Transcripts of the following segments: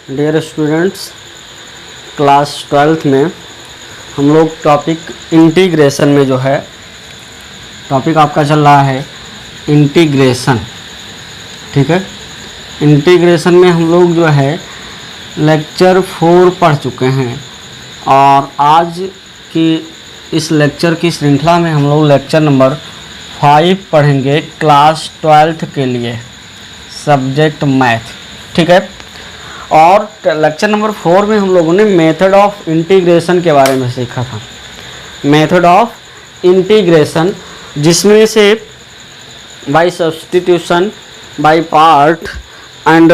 Dear students, class 12th में हम लोग टॉपिक इंटीग्रेशन में जो है टॉपिक आपका चल रहा है इंटीग्रेशन। ठीक है, इंटीग्रेशन में हम लोग जो है लेक्चर 4 पढ़ चुके हैं और आज की इस लेक्चर की श्रृंखला में हम लोग लेक्चर नंबर 5 पढ़ेंगे क्लास 12th के लिए, सब्जेक्ट मैथ। ठीक है, और लेक्चर नंबर 4 में हम लोगों ने मेथड ऑफ इंटीग्रेशन के बारे में सीखा था। मेथड ऑफ इंटीग्रेशन जिसमें से by substitution, by part and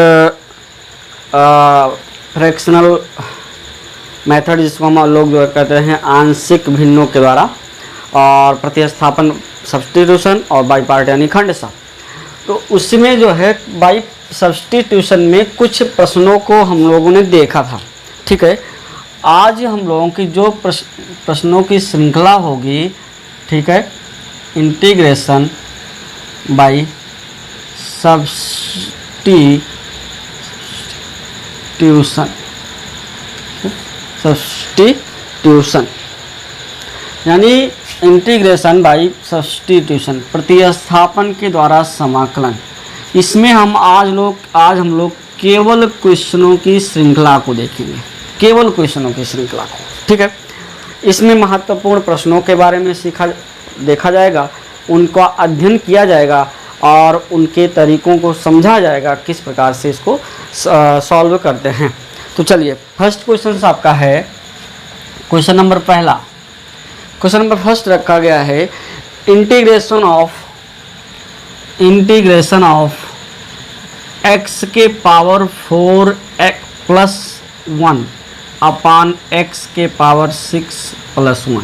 fractional method, जिसको हम लोग जो कहते हैं आंशिक भिन्नों के द्वारा, और प्रतिस्थापन सब्स्टिट्यूशन, और बाय पार्ट यानी खंडशः। तो उसमें जो है बाय सब्स्टिट्यूशन में कुछ प्रश्नों को हम लोगों ने देखा था। ठीक है, आज हम लोगों की जो प्रश्नों की श्रृंखला होगी, ठीक है, इंटीग्रेशन बाय सब्स्टिट्यूशन यानी इंटीग्रेशन बाय सब्स्टिट्यूशन, प्रतिस्थापन के द्वारा समाकलन। इसमें हम आज हम लोग केवल क्वेश्चनों की श्रृंखला को देखेंगे, केवल क्वेश्चनों की श्रृंखला को। ठीक है, इसमें महत्वपूर्ण प्रश्नों के बारे में देखा जाएगा, उनका अध्ययन किया जाएगा और उनके तरीकों को समझा जाएगा किस प्रकार से इसको सॉल्व करते हैं। तो चलिए, फर्स्ट क्वेश्चन आपका है, क्वेश्चन नंबर फर्स्ट रखा गया है इंटीग्रेशन ऑफ x के पावर 4 प्लस 1 अपान x के पावर 6 प्लस 1,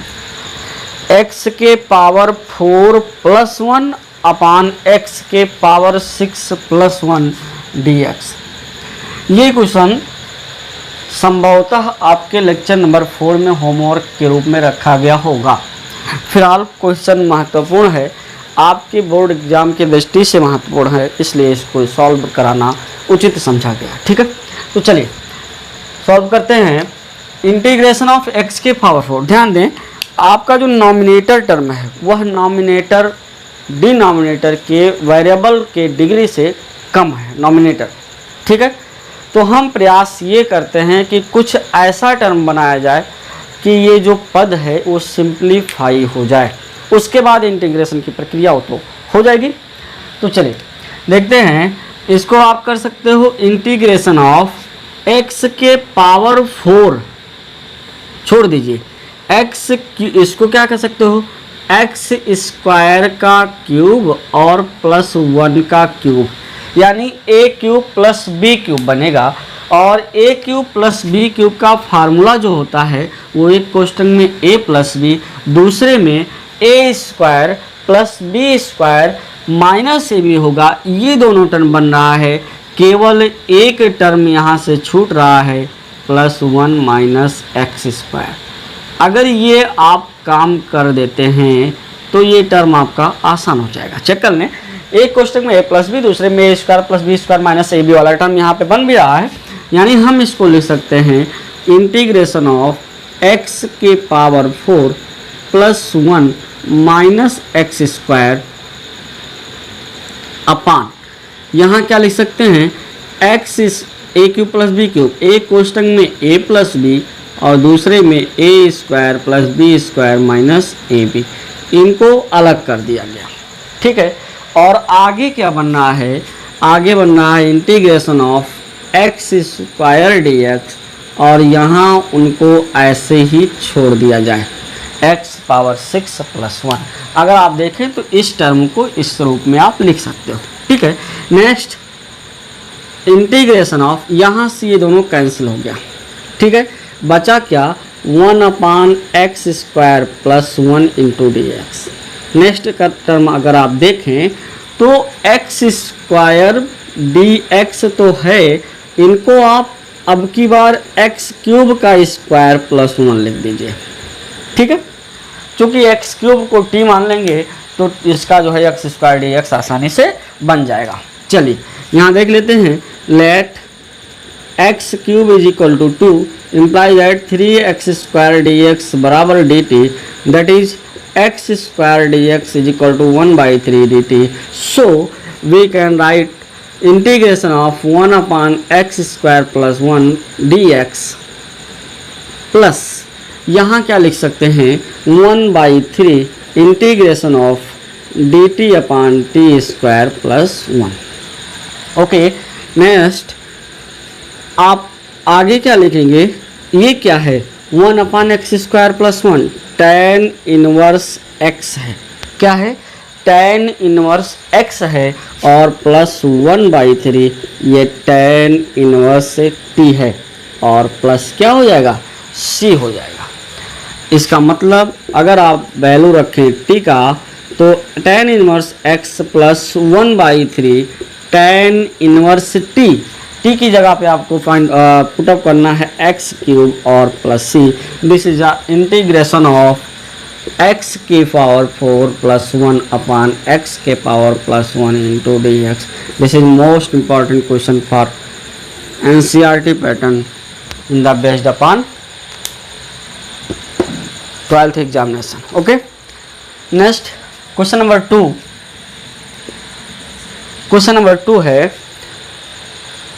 x के पावर 4 प्लस 1 अपान x के पावर 6 प्लस 1 dx। ये क्वेश्चन संभवतः आपके लेक्चर नंबर 4 में होमवर्क के रूप में रखा गया होगा। फिलहाल क्वेश्चन महत्वपूर्ण है, आपके बोर्ड एग्जाम की दृष्टि से महत्वपूर्ण है, इसलिए इसको सॉल्व कराना उचित समझा गया। ठीक है, तो चलिए सॉल्व करते हैं। इंटीग्रेशन ऑफ x के पावर 4, ध्यान दें आपका जो नॉमिनेटर टर्म है वह नॉमिनेटर डिनोमिनेटर के वेरिएबल के डिग्री से कम है, नॉमिनेटर। ठीक है, तो हम प्रयास ये करते हैं कि कुछ ऐसा टर्म बनाया जाए कि ये जो पद है वो सिंप्लीफाई हो जाए, उसके बाद इंटीग्रेशन की प्रक्रिया हो जाएगी। तो चलिए देखते हैं, इसको आप कर सकते हो इंटीग्रेशन ऑफ x के पावर 4, छोड़ दीजिए x, इसको क्या कर सकते हो x स्क्वायर का क्यूब और प्लस 1 का क्यूब, यानी a cube plus b cube बनेगा। और a cube plus b cube का फार्मूला जो होता है वो एक क्वेश्चन में a प्लस b, दूसरे में a square plus b square minus A B होगा। ये दोनों टर्म बन रहा है, केवल एक टर्म यहाँ से छूट रहा है, प्लस 1 माइनस एक्स स्क्वायर। अगर ये आप काम कर देते हैं तो ये टर्म आपका आसान हो जाएगा। चेक कर लें, एक क्वेश्चन में a प्लस बी, दूसरे में a square plus B square minus A B वाला टर्म यहाँ पे बन भी रहा है, यानी हम इसको लिख सकते हैं इंटीग्रेशन ऑफ x के power 4 plus 1 minus X square upon, यहाँ क्या लिख सकते हैं x a cube plus B cube, एक क्वेश्चन में a प्लस बी और दूसरे में a square plus B square minus A B, इनको अलग कर दिया गया। ठीक है, और आगे क्या बनना है, आगे बनना है integration of x square dx, और यहाँ उनको ऐसे ही छोड़ दिया जाए, x पावर 6 प्लस 1। अगर आप देखें तो इस टर्म को इस रूप में आप लिख सकते हो। ठीक है, नेक्स्ट इंटीग्रेशन ऑफ, यहाँ से ये दोनों कैंसिल हो गया। ठीक है, बचा क्या 1 upon x square plus 1 into d x. Next का टर्म अगर आप देखें तो एक्स स्क्वायर डी एक्स तो है, इनको आप अब की बार एक्स क्यूब का स्क्वायर प्लस 1 लिख दीजिए। ठीक है, चूँकि एक्स क्यूब को टी मान लेंगे तो इसका जो है एक्स स्क्वायर डी एक्स आसानी से बन जाएगा। चलिए यहाँ देख लेते हैं, let X cube is equal to 2 implies that 3x square dx बराबर dt, that is x square dx is equal to 1 by 3 dt. So we can write integration of 1 upon x square plus 1 dx plus यहाँ क्या लिख सकते हैं 1 by 3 integration of dt upon t square plus 1. Okay, next आप आगे क्या लिखेंगे, ये क्या है 1 upon x square plus 1 tan inverse x है. क्या है tan इनवर्स x है और प्लस 1 बाई 3 ये tan इनवर्स t है और प्लस क्या हो जाएगा c हो जाएगा. इसका मतलब अगर आप वैल्यू रखें t का तो tan inverse x plus 1 by 3 tan inverse t की जगह पे आपको फाइंड पुटअप करना है x क्यूब और plus c. This is a integration of x की पावर 4 प्लस 1 अपॉन x के power plus 1 into d x. This is most important question for NCERT pattern in the based upon 12th examination. Okay, next question number 2. Question number 2 है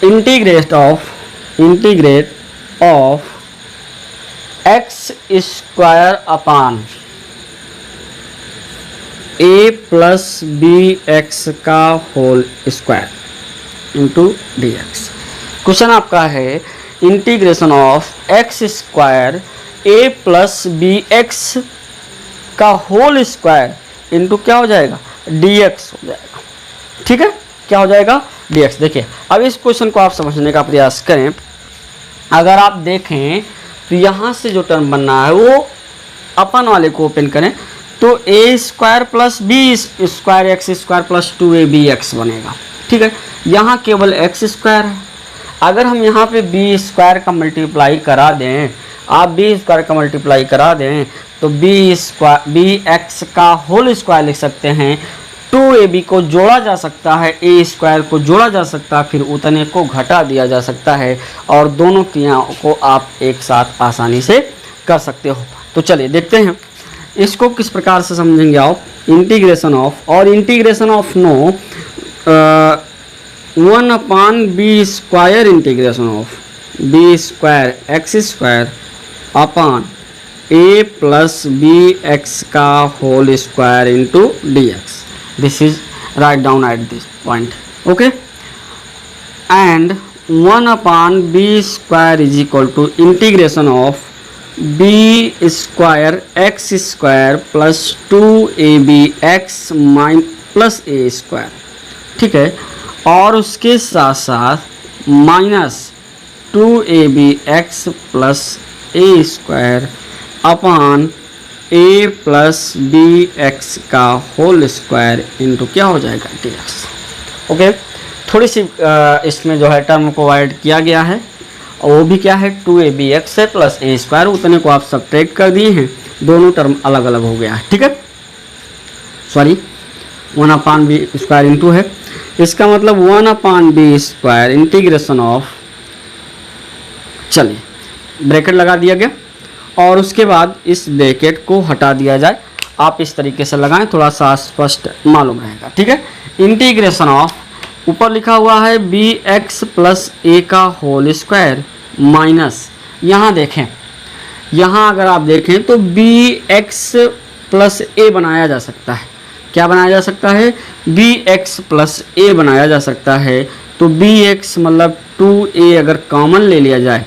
integrate of x square upon A plus B x का whole square into d x. Question आपका है integration of x square A plus B x का whole square into क्या हो जाएगा D x हो जाएगा. ठीक है, क्या हो जाएगा dx. देखिए अब इस क्वेश्चन को आप समझने का प्रयास करें. अगर आप देखें तो यहाँ से जो टर्म बनना है वो अपन वाले को ओपन करें तो a square plus B square x square plus 2ab बनेगा. ठीक है, यहाँ केवल एक्स स्क्वायर है. अगर हम यहाँ पे बी स्क्वायर का मल्टीप्लाई करा दें, आप बी स्क्वायर का मल्टीप्लाई करा दें तो बी एक्स का होल स्क्वायर लिख सकते हैं. 2ab को जोड़ा जा सकता है, ए स्क्वायर को जोड़ा जा सकता है, फिर उतने को घटा दिया जा सकता है और दोनों क्रियाओं को आप एक साथ आसानी से कर सकते हो. तो चलिए देखते हैं इसको किस प्रकार से समझेंगे आप. इंटीग्रेशन ऑफ और integration of no 1 upon B square integration of b square x square upon A plus B x का whole square into d x. This is write down at this point. Okay, and 1 upon b square is equal to integration of b square x square plus 2abx plus a square. ठीक है, और उसके साथ साथ minus 2abx plus a square upon A plus B x का whole square into क्या हो जाएगा डी एक्स. ओके, थोड़ी सी इसमें जो है टर्म को ऐड किया गया है और वो भी क्या है 2abx से प्लस ए स्क्वायर, उतने को आप सब्ट्रैक्ट कर दिए हैं, दोनों टर्म अलग अलग हो गया है. ठीक है, sorry 1 upon B square into है. इसका मतलब 1 upon B square integration of, चलिए ब्रैकेट लगा दिया गया और उसके बाद इस ब्रैकेट को हटा दिया जाए. आप इस तरीके से लगाएं, थोड़ा सा स्पष्ट मालूम रहेगा. ठीक है, इंटीग्रेशन ऑफ ऊपर लिखा हुआ है बी एक्स प्लस ए का होल स्क्वायर माइनस, यहाँ देखें, यहाँ अगर आप देखें तो बी एक्स प्लस ए बनाया जा सकता है. क्या बनाया जा सकता है, बी एक्स प्लस ए बनाया जा सकता है. तो बी एक्स मतलब 2a अगर कॉमन ले लिया जाए,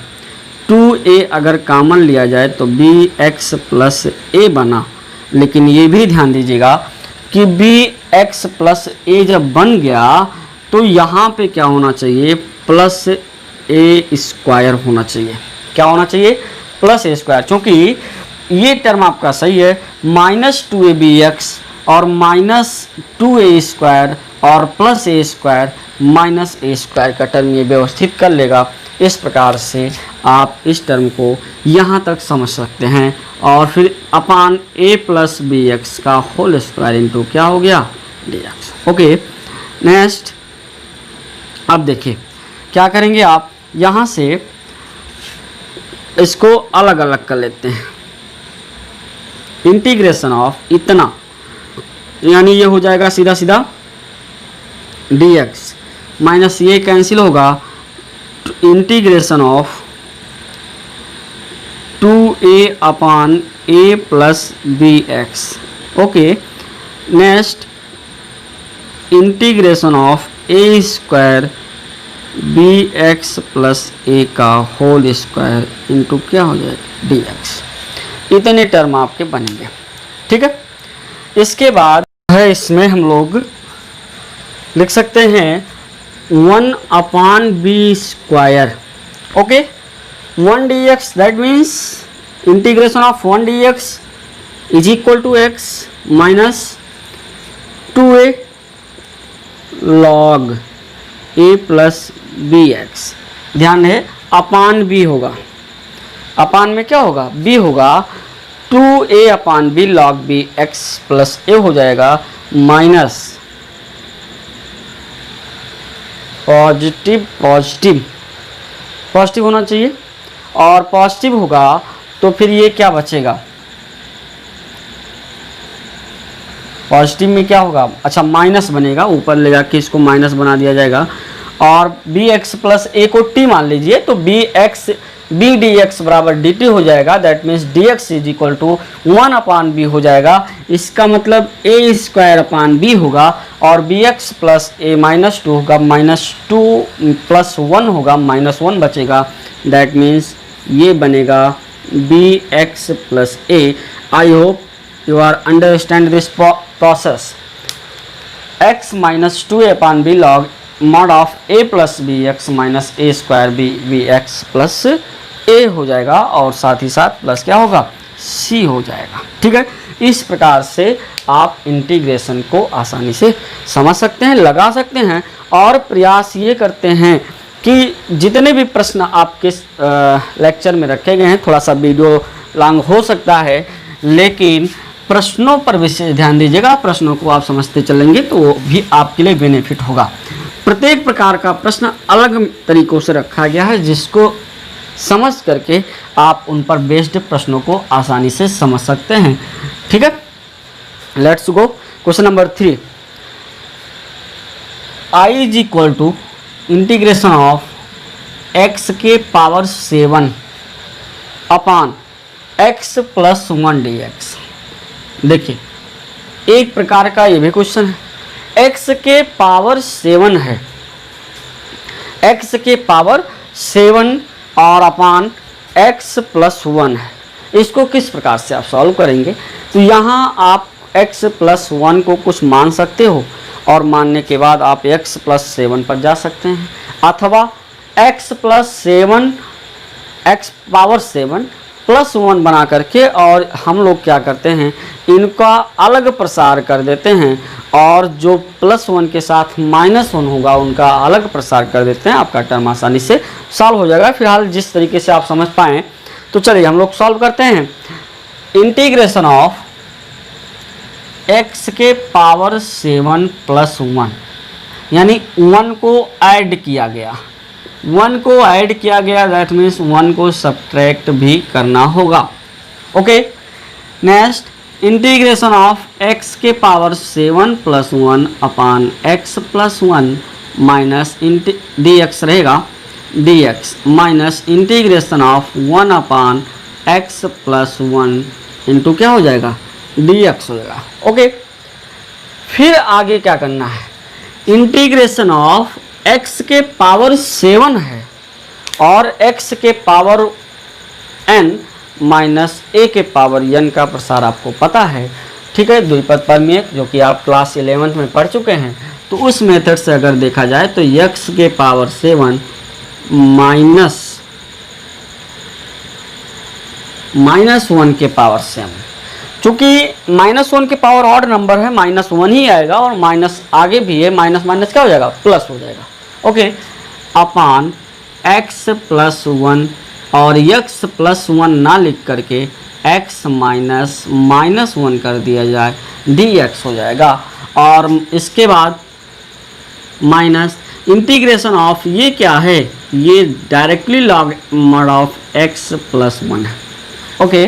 2a अगर कॉमन लिया जाए तो बी एक्स प्लस ए बना. लेकिन ये भी ध्यान दीजिएगा कि बी एक्स प्लस ए जब बन गया तो यहाँ पे क्या होना चाहिए, प्लस ए स्क्वायर होना चाहिए. क्या होना चाहिए, प्लस ए स्क्वायर, क्योंकि ये टर्म आपका सही है. माइनस 2abx और माइनस 2a स्क्वायर और plus A square minus a square का टर्म ये व्यवस्थित कर लेगा. इस प्रकार से आप इस टर्म को यहाँ तक समझ सकते हैं. और फिर अपान ए प्लस बी एक्स का होल स्क्वायर इंटू क्या हो गया डी एक्स. ओके, नेक्स्ट अब देखिए क्या करेंगे आप, यहाँ से इसको अलग अलग कर लेते हैं। इंटीग्रेशन ऑफ इतना, यानी ये हो जाएगा सीधा सीधा dx माइनस ये कैंसिल होगा, integration of 2a upon a plus B x. Okay, next integration of a square b x plus a का होल स्क्वायर इंटू क्या हो जाएगा dx। इतने टर्म आपके बनेंगे, ठीक है। इसके बाद है इसमें हम लोग लिख सकते हैं 1 upon b square. Okay, 1 dx, that means integration of 1 dx is equal to x minus 2a log a plus B x. ध्यान है अपान b होगा, अपान में क्या होगा b होगा, 2a upon B log b x plus a हो जाएगा minus positive positive positive होना चाहिए, और पॉजिटिव होगा तो फिर ये क्या बचेगा, पॉजिटिव में क्या होगा, अच्छा माइनस बनेगा, ऊपर ले जाके इसको माइनस बना दिया जाएगा, और बी एक्स प्लस ए को टी मान लीजिए, तो बी डी एक्स बराबर डी टी हो जाएगा। That means D X is equal to 1 upon B हो जाएगा। इसका मतलब ए स्क्वायर अपान बी होगा, और B x plus a minus 2 होगा, माइनस 2 प्लस 1 होगा, माइनस 1 बचेगा। दैट मीन्स ये बनेगा b x plus a. I hope you are understand this process. X minus 2 upon b log mod of a plus B x minus a square b x plus a हो जाएगा, और साथ ही साथ plus क्या होगा, सी हो जाएगा, ठीक है। इस प्रकार से आप इंटीग्रेशन को आसानी से समझ सकते हैं, लगा सकते हैं, और प्रयास ये करते हैं कि जितने भी प्रश्न आपके लेक्चर में रखे गए हैं, थोड़ा सा वीडियो लॉन्ग हो सकता है, लेकिन प्रश्नों पर विशेष ध्यान दीजिएगा। प्रश्नों को आप समझते चलेंगे तो वो भी आपके लिए बेनिफिट होगा। प्रत्येक प्रकार का प्रश्न अलग तरीक़ों से रखा गया है, जिसको समझ करके आप उन पर बेस्ड प्रश्नों को आसानी से समझ सकते हैं, ठीक है। Let's go question number 3। I is equal to integration of X के power 7 upon X plus 1 D X. देखिए, एक प्रकार का ये भी क्वेश्चन है, x के पावर 7 है, x के पावर 7 और अपान x प्लस 1 है। इसको किस प्रकार से आप सॉल्व करेंगे, तो यहाँ आप x प्लस 1 को कुछ मान सकते हो, और मानने के बाद आप x प्लस 7 पर जा सकते हैं, अथवा x plus 7 x power 7 plus 1 बना करके, और हम लोग क्या करते हैं, इनका अलग प्रसार कर देते हैं, और जो प्लस 1 के साथ माइनस 1 होगा उनका अलग प्रसार कर देते हैं। आपका टर्म आसानी से सॉल्व हो जाएगा। फिलहाल जिस तरीके से आप समझ पाएँ, तो चलिए हम लोग सॉल्व करते हैं। इंटीग्रेशन ऑफ x के पावर 7 प्लस 1, यानी 1 को ऐड किया गया, 1 को ऐड किया गया, दैट मीन्स 1 को सब्ट्रैक्ट भी करना होगा। Okay, next integration of x के पावर 7 प्लस 1 अपान x plus 1 minus D x रहेगा, dx minus integration of 1 upon x plus 1 into क्या हो जाएगा, dx हो जाएगा। ओके, फिर आगे क्या करना है, इंटीग्रेशन ऑफ x के पावर 7 है, और x के पावर n माइनस a के पावर n का प्रसार आपको पता है, ठीक है, द्विपद प्रमेय, जो कि आप क्लास 11th में पढ़ चुके हैं। तो उस मेथड से अगर देखा जाए तो x के पावर 7 माइनस 1 के पावर 7, चूँकि माइनस 1 के पावर ऑड नंबर है, माइनस 1 ही आएगा, और माइनस आगे भी है, माइनस माइनस क्या हो जाएगा, प्लस हो जाएगा। ओके, अपान x प्लस 1, और x प्लस 1 ना लिख करके x माइनस 1 कर दिया जाए, dx हो जाएगा। और इसके बाद माइनस इंटीग्रेशन ऑफ ये क्या है, ये directly log mod of x plus 1 है। ओके,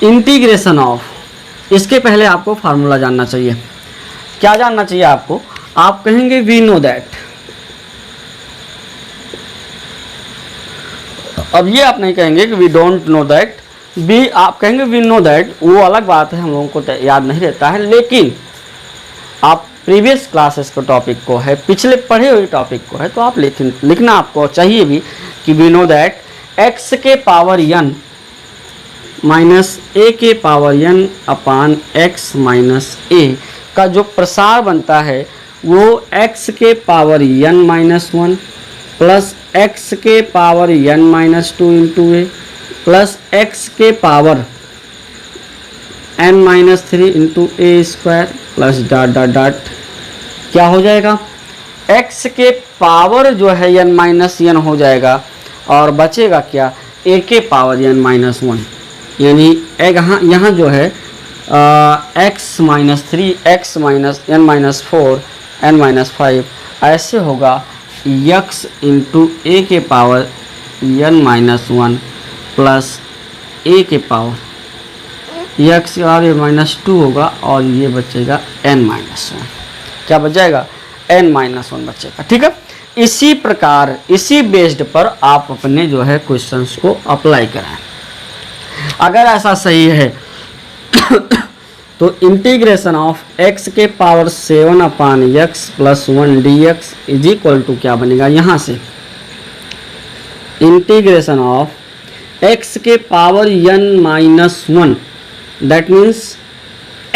इंटीग्रेशन ऑफ, इसके पहले आपको फार्मूला जानना चाहिए। क्या जानना चाहिए आपको? आप कहेंगे वी नो दैट। अब ये आप नहीं कहेंगे कि वी डोंट नो दैट, भी आप कहेंगे वी नो दैट, वो अलग बात है, हम लोगों को याद नहीं रहता है। लेकिन आप प्रीवियस क्लासेस के टॉपिक को है, पिछले पढ़े हुए टॉपिक को है, तो आप लिखना आपको चाहिए भी कि वी नो दैट x के पावर n माइनस a के power n upon x minus a का जो प्रसार बनता है वो x के power n minus 1 plus x के power n minus 2 into a plus x के power n minus 3 into a square plus dot dot dot क्या हो जाएगा? x के पावर जो है n माइनस n हो जाएगा और बचेगा क्या? a के पावर n माइनस 1, यानी यहाँ जो है x minus 3 x minus n minus 4 n minus 5 ऐसे होगा x इंटू ए के power n minus 1 plus a के पावर x और माइनस 2 होगा और ये बचेगा n माइनस 1। क्या बच जाएगा? n माइनस 1 बचेगा। ठीक है, इसी प्रकार इसी बेस्ड पर आप अपने जो है क्वेश्चंस को अप्लाई कराएं। अगर ऐसा सही है तो इंटीग्रेशन ऑफ x के power 7 upon x plus 1 dx is equal to क्या बनेगा? यहाँ से इंटीग्रेशन ऑफ x के power n minus 1, that means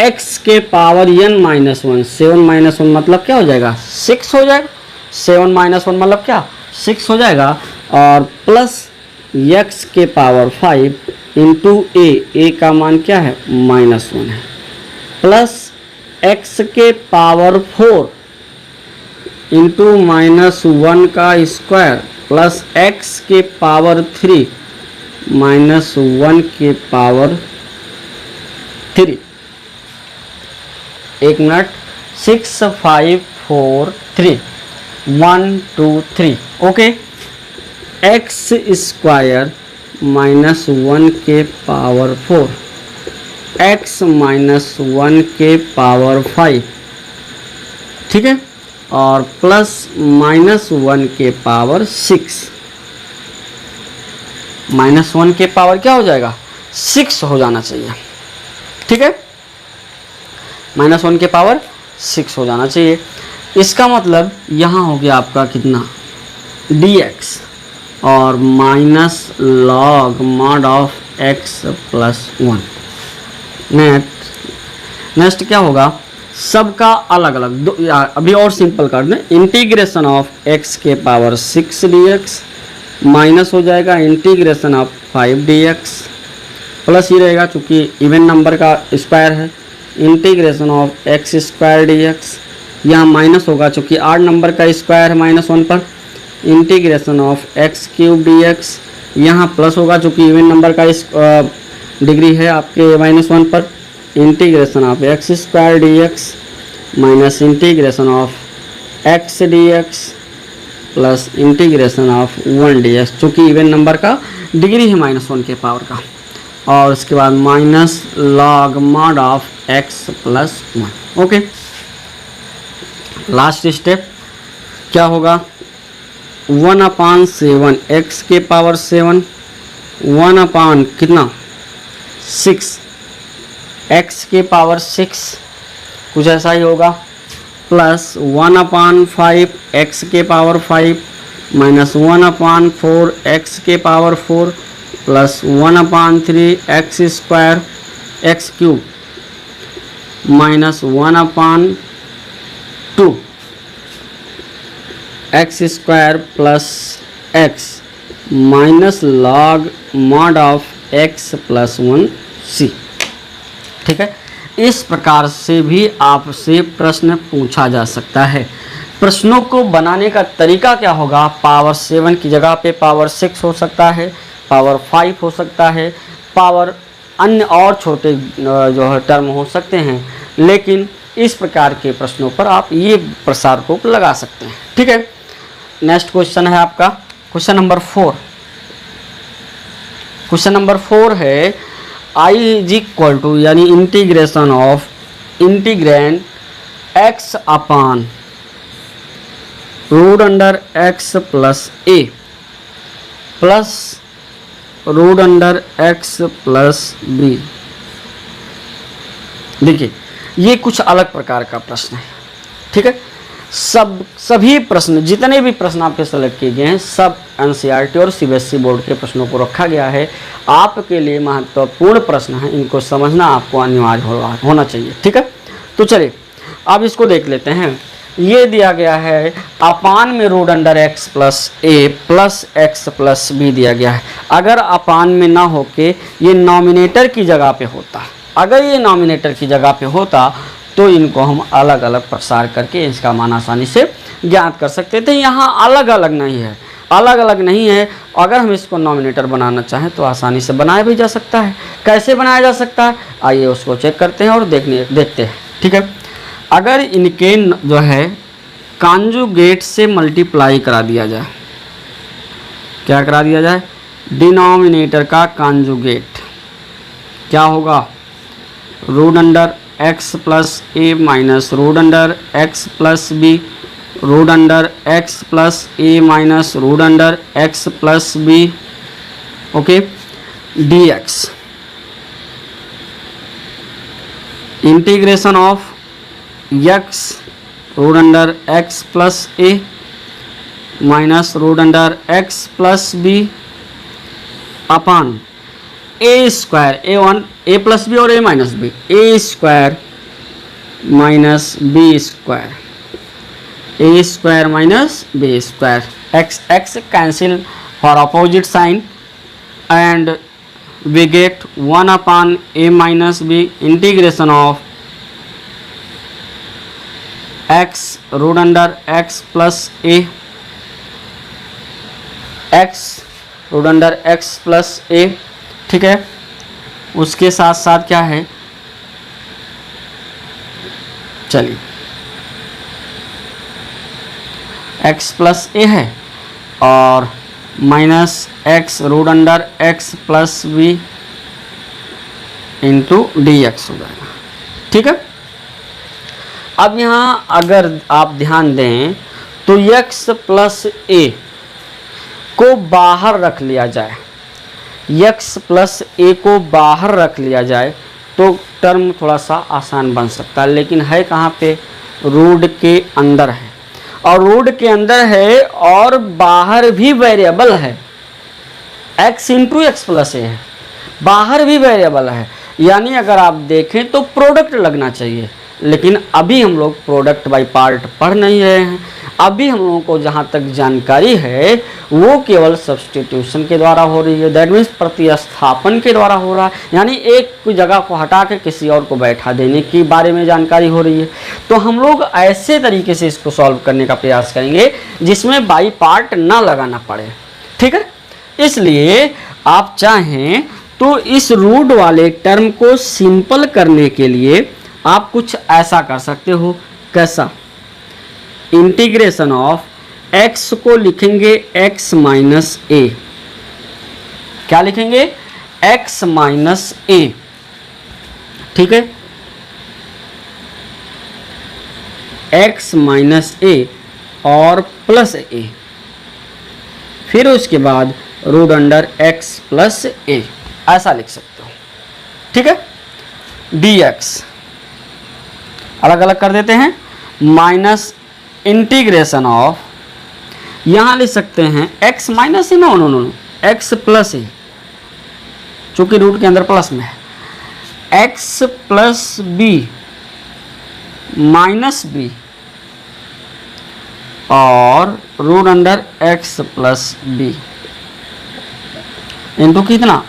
x के पावर n माइनस 1, 7 माइनस 1 मतलब क्या हो जाएगा? 6 हो जाएगा। 7 माइनस 1 मतलब क्या? 6 हो जाएगा। और प्लस x के पावर 5 इंटू ए का मान क्या है? माइनस 1 है, प्लस x के पावर 4 इंटू माइनस 1 का स्क्वायर प्लस x के पावर 3 माइनस 1 के पावर 3। एक minute, 6 5 4 3 1 2 3। Okay, x square minus 1 के पावर 4 x माइनस 1 के पावर 5, ठीक है, और प्लस माइनस 1 के पावर 6। माइनस 1 के पावर क्या हो जाएगा? 6 हो जाना चाहिए। ठीक है, माइनस 1 के पावर 6 हो जाना चाहिए। इसका मतलब यहाँ हो गया आपका कितना? dx और minus log mod of x plus 1। Next क्या होगा? सबका अलग अलग अभी और सिंपल कर दें। इंटीग्रेशन ऑफ x के पावर 6 dx माइनस हो जाएगा इंटीग्रेशन ऑफ 5 dx, प्लस ही रहेगा चूँकि इवन नंबर का स्क्वायर है, integration of x square dx। यहाँ माइनस होगा चूँकि 8 नंबर का स्क्वायर है माइनस 1 पर, integration of x cube dx। यहाँ प्लस होगा चूँकि इवन नंबर का डिग्री है आपके माइनस 1 पर, integration of x square dx minus integration of x dx plus integration of 1 dx, चूँकि इवन नंबर का डिग्री है माइनस 1 के पावर का, और उसके बाद minus log mod of x plus 1। Okay, last step क्या होगा? 1 अपान 7 x के पावर 7 1 अपान कितना? 6 x के पावर 6, कुछ ऐसा ही होगा, प्लस 1 अपान 5 x के पावर 5 माइनस 1 अपान 4 x के power 4 plus 1 upon 3 x square x cube minus 1 upon 2 x square plus x minus log mod of x plus 1 c। ठीक है, इस प्रकार से भी आपसे प्रश्न पूछा जा सकता है। प्रश्नों को बनाने का तरीका क्या होगा? पावर 7 की जगह पे पावर 6 हो सकता है, पावर 5 हो सकता है, पावर अन्य और छोटे जो है टर्म हो सकते हैं, लेकिन इस प्रकार के प्रश्नों पर आप ये प्रसार को लगा सकते हैं। ठीक है, नेक्स्ट क्वेश्चन है आपका क्वेश्चन नंबर 4। क्वेश्चन नंबर 4 है I इज इक्वल टू यानी integration of integrand x upon root under x plus a plus root under x plus b। देखिए ये कुछ अलग प्रकार का प्रश्न है, ठीक है। सभी प्रश्न, जितने भी प्रश्न आपके सेलेक्ट किए गए हैं, सब एनसीईआरटी और सीबीएसई बोर्ड के प्रश्नों को रखा गया है। आपके लिए महत्वपूर्ण प्रश्न है, इनको समझना आपको अनिवार्य होना चाहिए, ठीक है। तो चलिए अब इसको देख लेते हैं। ये दिया गया है अपान में रूट अंडर एक्स प्लस ए प्लस एक्स प्लस बी दिया गया है। अगर अपान में ना होके ये नॉमिनेटर की जगह पे होता, अगर ये नॉमिनेटर की जगह पे होता तो इनको हम अलग अलग प्रसार करके इसका मान आसानी से ज्ञात कर सकते थे। यहाँ अलग अलग नहीं है, अलग अलग नहीं है। अगर हम इसको नॉमिनेटर बनाना चाहें तो आसानी से बनाया भी जा सकता है। कैसे बनाया जा सकता है, आइए उसको चेक करते हैं और देखते हैं, ठीक है। अगर इनके जो है कॉन्जुगेट से मल्टीप्लाई करा दिया जाए, क्या करा दिया जाए, डिनोमिनेटर का कॉन्जुगेट, क्या होगा, root under x plus a minus root under x plus b, root under x plus a minus root under x plus b, okay, dx integration of x root under x plus a minus root under x plus b upon a square, a1 a plus B और a minus b, a square minus b square, a square minus b square, x x cancel for opposite sign and we get 1 upon a minus b integration of x root under x plus a, x root under x plus a, ठीक है। उसके साथ साथ क्या है, चलिए x plus a है और minus x root under x plus b into d x हो जाएगा, ठीक है। अब यहाँ अगर आप ध्यान दें तो x प्लस ए को बाहर रख लिया जाए, x प्लस ए को बाहर रख लिया जाए तो टर्म थोड़ा सा आसान बन सकता है, लेकिन है कहाँ पे, रूट के अंदर है, और रूट के अंदर है और बाहर भी वेरिएबल है, x into x plus a है, बाहर भी वेरिएबल है। यानी अगर आप देखें तो प्रोडक्ट लगना चाहिए, लेकिन अभी हम लोग प्रोडक्ट बाय पार्ट पढ़ नहीं रहे हैं। अभी हम लोगों को जहाँ तक जानकारी है वो केवल सब्स्टिट्यूशन के द्वारा हो रही है, दैट मीन्स प्रतिस्थापन के द्वारा हो रहा है, यानी एक जगह को हटा के किसी और को बैठा देने के बारे में जानकारी हो रही है। तो हम लोग ऐसे तरीके से इसको सॉल्व करने का प्रयास करेंगे जिसमें बाई पार्ट ना लगाना पड़े, ठीक है। इसलिए आप चाहें तो इस रूट वाले टर्म को सिंपल करने के लिए आप कुछ ऐसा कर सकते हो, कैसा, इंटीग्रेशन ऑफ x को लिखेंगे x माइनस ए, क्या लिखेंगे, x माइनस ए, ठीक है, x माइनस ए और प्लस ए, फिर उसके बाद रूट अंडर x प्लस ए, ऐसा लिख सकते हो, ठीक है। dx अलग अलग कर देते हैं, माइनस इंटीग्रेशन ऑफ, यहां लिख सकते हैं x minus a, no no no x plus a, चूंकि रूट के अंदर प्लस में है, x plus b minus b और root under x plus b into कितना,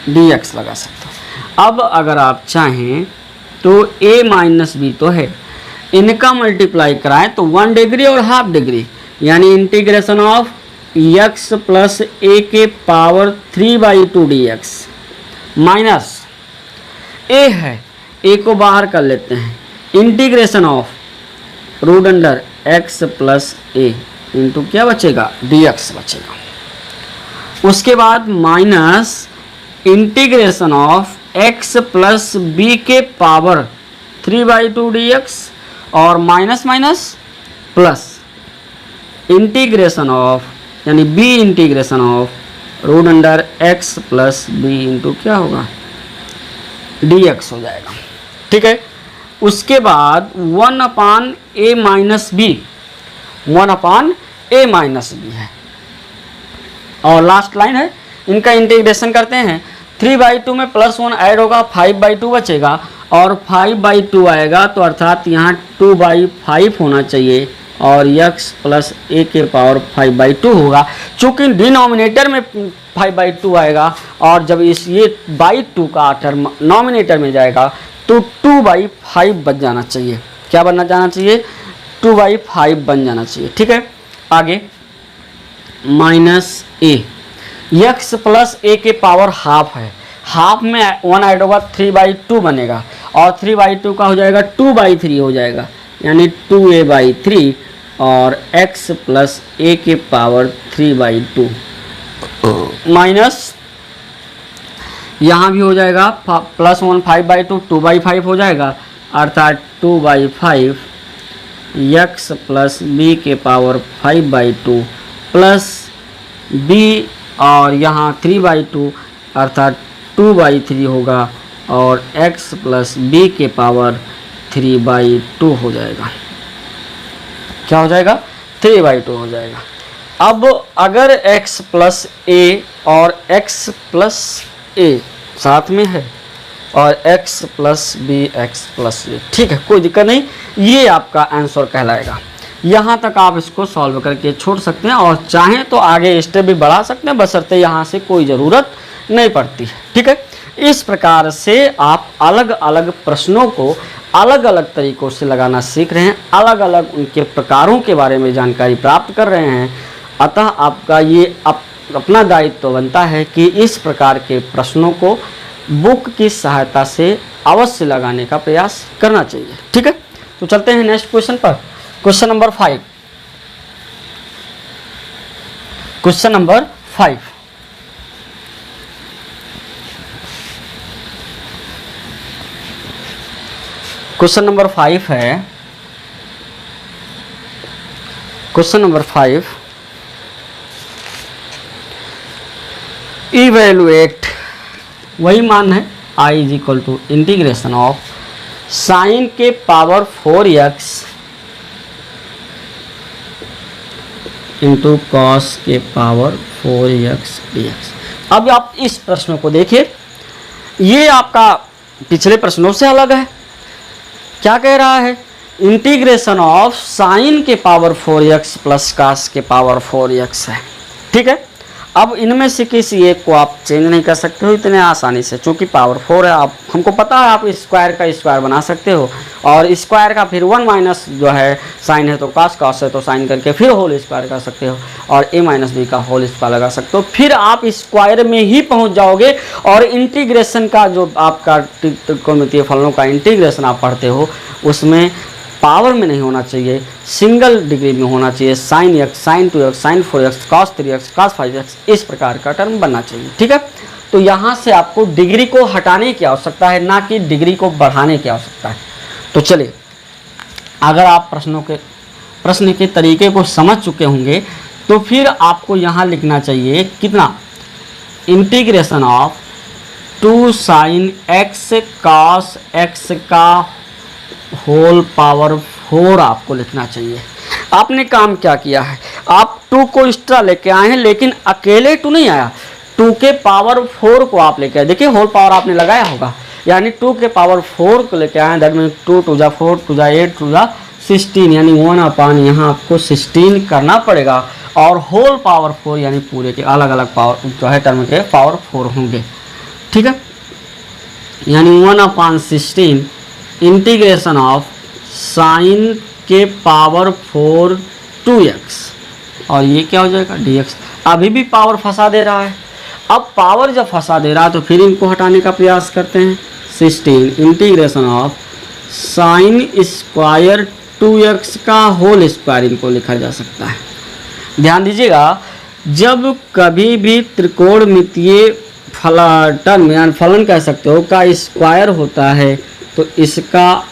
dx लगा सकते हो। अब अगर आप चाहें तो a माइनस बी तो है, इनका मल्टीप्लाई कराएं तो 1 डिग्री और हाफ डिग्री, यानी integration of x plus a के पावर 3/2 dx माइनस a है, a को बाहर कर लेते हैं, integration of root under x plus a, into क्या बचेगा, dx बचेगा। उसके बाद minus integration of x plus b के पावर 3/2 dx और minus minus plus integration of यानी b integration of root under x plus b into क्या होगा, dx हो जाएगा। ठीक है। उसके बाद 1/a minus B, 1/a minus B है और लास्ट लाइन है, इनका इंटीग्रेशन करते हैं। 3/2 में +1 ऐड होगा, 5/2 बचेगा और 5/2 आएगा तो अर्थात यहाँ 2/5 होना चाहिए और x प्लस a के पावर 5/2 होगा। चूँकि डिनोमिनेटर में 5/2 आएगा और जब इस ये बाई 2 का टर्म नॉमिनेटर में जाएगा तो 2/5 बन जाना चाहिए। क्या बनना जाना चाहिए, 2/5 बन जाना चाहिए। ठीक है। आगे minus a, x plus a के पावर हाफ है, हाफ में 1 ऐड होगा 3/2 बनेगा और 3/2 का हो जाएगा 2/3 हो जाएगा यानी 2a/3 और x प्लस a के पावर 3/2 माइनस यहाँ भी हो जाएगा +1 5/2 2/5 हो जाएगा अर्थात 2/5 x प्लस b के पावर 5/2 प्लस b और यहाँ 3/2 अर्थात 2/3 होगा और x प्लस b के पावर 3/2 हो जाएगा। क्या हो जाएगा, 3/2 हो जाएगा। अब अगर x प्लस a और x प्लस a साथ में है और x plus b x plus a, ठीक है, कोई दिक्कत नहीं, ये आपका आंसर कहलाएगा। यहाँ तक आप इसको सॉल्व करके छोड़ सकते हैं और चाहें तो आगे स्टेप भी बढ़ा सकते हैं, बशर्ते यहाँ से कोई ज़रूरत नहीं पड़ती है। ठीक है। इस प्रकार से आप अलग अलग प्रश्नों को अलग अलग तरीक़ों से लगाना सीख रहे हैं, अलग अलग उनके प्रकारों के बारे में जानकारी प्राप्त कर रहे हैं। अतः आपका ये अपना दायित्व बनता है कि इस प्रकार के प्रश्नों को बुक की सहायता से अवश्य लगाने का प्रयास करना चाहिए। ठीक है। तो चलते हैं नेक्स्ट क्वेश्चन पर। Question number 5। Question number 5, question number 5 है, क्वेश्चन नंबर 5, इवेलुएट, वही मान है i is equal to integration of sine के पावर 4x इंटू कॉस के पावर 4x dx। अब आप इस प्रश्न को देखिए, ये आपका पिछले प्रश्नों से अलग है। क्या कह रहा है, इंटीग्रेशन ऑफ साइन के पावर 4x प्लस कॉस के पावर 4x है। ठीक है। अब इनमें से किसी एक को आप चेंज नहीं कर सकते हो इतने आसानी से, चूँकि पावर 4 है। आप हमको पता है आप स्क्वायर का स्क्वायर बना सकते हो और स्क्वायर का फिर 1 माइनस जो है साइन है तो कॉस, कॉस है तो साइन करके फिर होल स्क्वायर कर सकते हो और a माइनस बी का होल स्क्वायर लगा सकते हो। फिर आप स्क्वायर में ही पहुंच जाओगे और इंटीग्रेशन का जो आपका त्रिकोणमितीय फलनों का इंटीग्रेशन आप पढ़ते हो उसमें पावर में नहीं होना चाहिए, सिंगल डिग्री में होना चाहिए। Sine x, sine 2x, sine 4x, cos 3x, cos 5x, इस प्रकार का टर्म बनना चाहिए। ठीक है। तो यहाँ से आपको डिग्री को हटाने की आवश्यकता है, ना कि डिग्री को बढ़ाने की आवश्यकता है। तो चलिए, अगर आप प्रश्न के तरीके को समझ चुके होंगे तो फिर आपको यहाँ लिखना चाहिए कितना, integration of 2 sine x cos x का होल पावर 4 आपको लिखना चाहिए। आपने काम क्या किया है, आप 2 को एक्स्ट्रा लेके आए हैं, लेकिन अकेले 2 नहीं आया, 2 के पावर 4 को आप लेके आए। देखिए होल पावर आपने लगाया होगा, यानी 2 के पावर 4 को लेके आए। दैट मीन 2 2 जा 4 2 जा 8 2 जा 16, यानी 1/, यहाँ आपको 16 करना पड़ेगा और होल पावर 4 यानी पूरे के अलग अलग पावर जो है टर्म के पावर 4 होंगे। ठीक है। यानी 1/16 इंटीग्रेशन ऑफ साइन के पावर 4 2x और ये क्या हो जाएगा dx। अभी भी पावर फंसा दे रहा है। अब पावर जब फंसा दे रहा है तो फिर इनको हटाने का प्रयास करते हैं। 16 integration of sine square 2x का होल स्क्वायर इनको लिखा जा सकता है। ध्यान दीजिएगा, जब कभी भी त्रिकोणमितीय टर्म यानी फलन कह सकते हो का स्क्वायर होता है तो इसका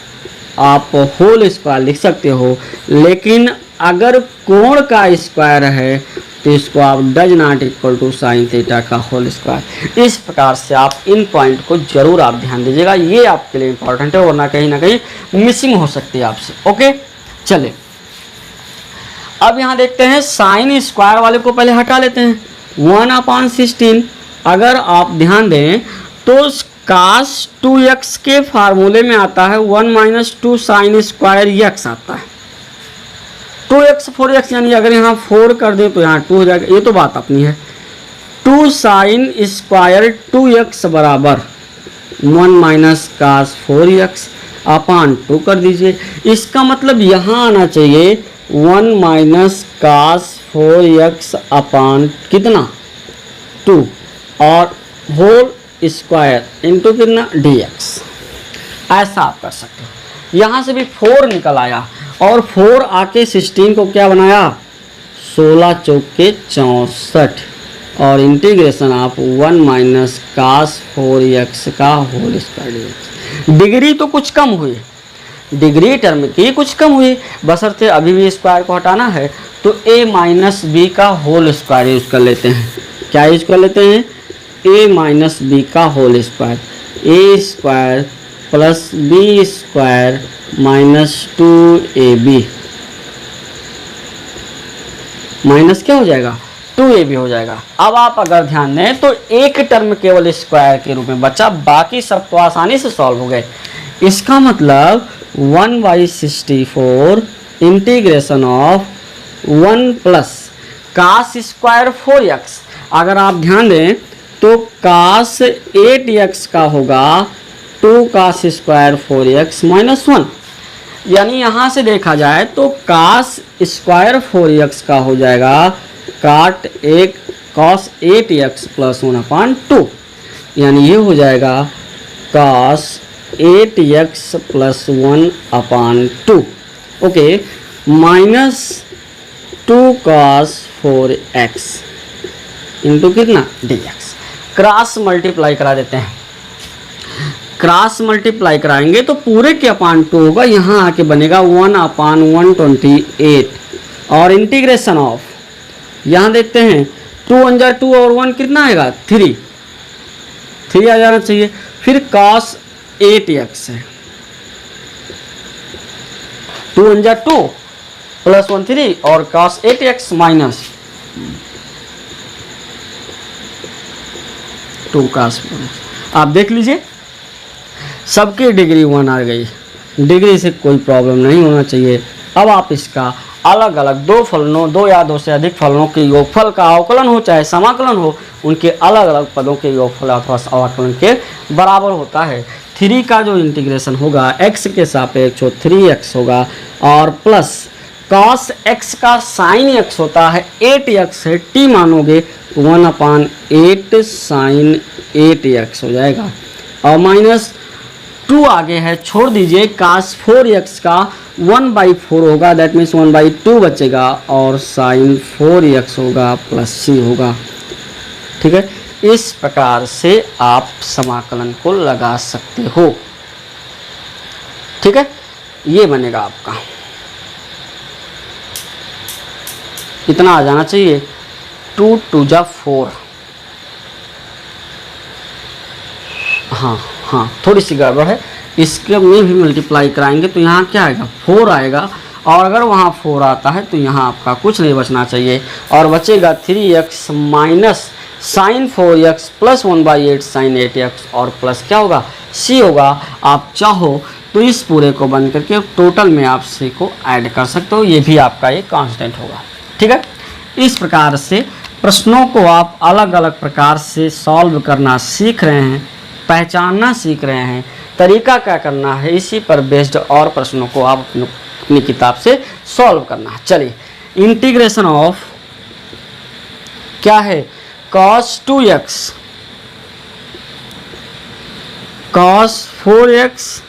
आप होल स्क्वायर लिख सकते हो, लेकिन अगर कोण का स्क्वायर है तो इसको आप does not equal to sine theta का होल स्क्वायर। इस प्रकार से आप इन पॉइंट को जरूर आप ध्यान दीजिएगा, ये आपके लिए इंपॉर्टेंट है, वरना कहीं ना कहीं मिसिंग हो सकती है आपसे। ओके, चलिए अब यहाँ देखते हैं साइन स्क्वायर वाले को पहले हटा लेते हैं। 1/16 अगर आप ध्यान दें तो cos 2x के फार्मूले में आता है 1 - 2 साइन स्क्वायर x आता है। 2x 4x यानी अगर यहाँ 4 कर दें तो यहाँ 2 हो जाएगा, ये तो बात अपनी है। 2 साइन स्क्वायर 2x बराबर 1 - cos 4x अपान 2 कर दीजिए। इसका मतलब यहाँ आना चाहिए 1 - cos 4x अपान कितना 2 और होल स्क्वायर इंटू कितना dx। ऐसा आप कर सकते हो। यहाँ से भी 4 निकल आया और 4 आके 16 को क्या बनाया 16 चौक के 64 और इंटीग्रेशन आप 1 - cos 4x का होल स्क्वायर dx। डिग्री तो कुछ कम हुई, डिग्री टर्म की कुछ कम हुई, बशर्ते अभी भी स्क्वायर को हटाना है तो a - b का होल स्क्वायर यूज कर लेते हैं। क्या यूज कर लेते हैं a - b का whole square, a square plus b square minus 2ab minus क्या हो जाएगा 2ab हो जाएगा। अब आप अगर ध्यान दें तो एक टर्म केवल स्क्वायर के रूप में बचा, बाकी सब तो आसानी से सॉल्व हो गए। इसका मतलब 1/64 integration of 1 plus cos square 4x। अगर आप ध्यान दें तो cos 8x का होगा 2 cos स्क्वायर 4x माइनस 1, यानी यहाँ से देखा जाए तो cos स्क्वायर 4x का हो जाएगा cos 8x प्लस 1/2, यानी ये हो जाएगा cos 8x plus 1/2। Okay, minus 2 cos 4x into कितना dx। क्रॉस मल्टीप्लाई करा देते हैं, क्रॉस मल्टीप्लाई कराएंगे तो पूरे के अपान 2 होगा, यहाँ आके बनेगा 1/128 और इंटीग्रेशन ऑफ यहाँ देखते हैं 2 × 2 और 1 कितना आएगा 3 आ जाना चाहिए। फिर cos 8x है 2 × 2 प्लस 1 3 और cos 8x माइनस 2 cos। आप देख लीजिए सबकी डिग्री 1 आ गई, डिग्री से कोई प्रॉब्लम नहीं होना चाहिए। अब आप इसका अलग अलग दो फलनों, दो या दो से अधिक फलनों के योगफल का अवकलन हो चाहे समाकलन हो, उनके अलग अलग पदों के योगफल अथवा अवकलन के बराबर होता है। 3 का जो इंटीग्रेशन होगा x के सापेक्ष 3x होगा और प्लस cos x का sin x होता है 8x है, t मानोगे 1/8 sin 8x हो जाएगा और माइनस 2 आगे है, छोड़ दीजिए cos 4x का 1/4 होगा, दैट मीन्स 1/2 बचेगा और sin 4x होगा प्लस c होगा। ठीक है, इस प्रकार से आप समाकलन को लगा सकते हो। ठीक है, ये बनेगा आपका, इतना आ जाना चाहिए 2 × 2 = 4। हाँ थोड़ी सी गड़बड़ है, इसके में भी मल्टीप्लाई कराएंगे तो यहाँ क्या आएगा 4 आएगा और अगर वहाँ 4 आता है तो यहाँ आपका कुछ नहीं बचना चाहिए और बचेगा 3x minus sign 4x plus 1/8 sign 8x और प्लस क्या होगा c होगा। आप चाहो तो इस पूरे को बंद करके टोटल में आप c को ऐड कर सकते हो, ये भी आपका एक कांस्टेंट होगा। ठीक है, इस प्रकार से प्रश्नों को आप अलग अलग प्रकार से सॉल्व करना सीख रहे हैं, पहचानना सीख रहे हैं, तरीका क्या करना है इसी पर बेस्ड और प्रश्नों को आप अपनी किताब से सॉल्व करना है। चलिए, इंटीग्रेशन ऑफ क्या है cos 2x cos 4x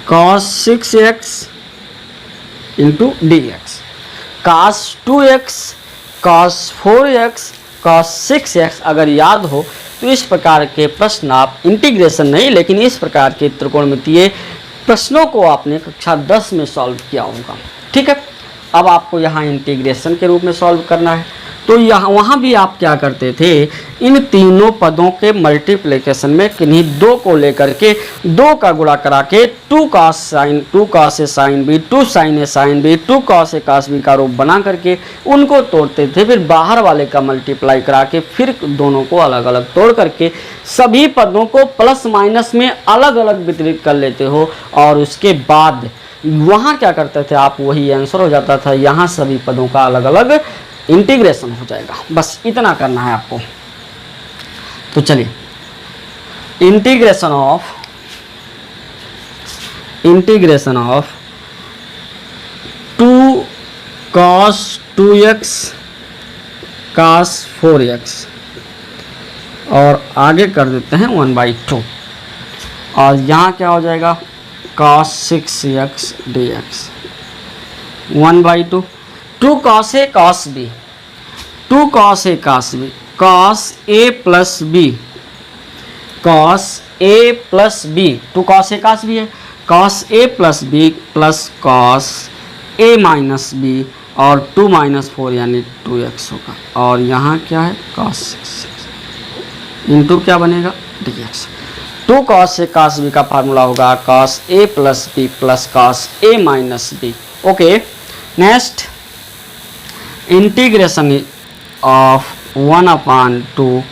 cos 6x into dx। cos 2x, cos 4x, cos 6x अगर याद हो तो इस प्रकार के प्रश्न आप इंटीग्रेशन नहीं लेकिन इस प्रकार के त्रिकोणमितीय प्रश्नों को आपने कक्षा 10 में सॉल्व किया होगा। ठीक है, अब आपको यहाँ इंटीग्रेशन के रूप में सॉल्व करना है। तो यहाँ वहाँ भी आप क्या करते थे, इन तीनों पदों के मल्टीप्लिकेशन में किन्हीं दो को लेकर के दो का गुणा करा के 2 cos a sin b, 2 sin a sin b, 2 cos a cos b का रूप बना करके उनको तोड़ते थे। फिर बाहर वाले का मल्टीप्लाई करा के फिर दोनों को अलग अलग तोड़ करके सभी पदों को प्लस माइनस में अलग अलग वितरित कर लेते हो और उसके बाद वहाँ क्या करते थे आप, वही आंसर हो जाता था। यहाँ सभी पदों का अलग अलग इंटीग्रेशन हो जाएगा, बस इतना करना है आपको। तो चलिए integration of 2 cos 2x cos 4x और आगे कर देते हैं 1/2 और यहाँ क्या हो जाएगा cos 6x dx 1/2 2 cos a cos b, 2 cos a cos b, cos a plus b, cos a plus b, 2 cos a cos b है, cos a plus b plus cos a minus b और 2 minus 4 यानी 2x होगा और यहाँ क्या है cos 6 into क्या बनेगा dx। 2 cos a cos b का फार्मूला होगा cos a plus b plus cos a minus b। Okay, next integration of 1/2,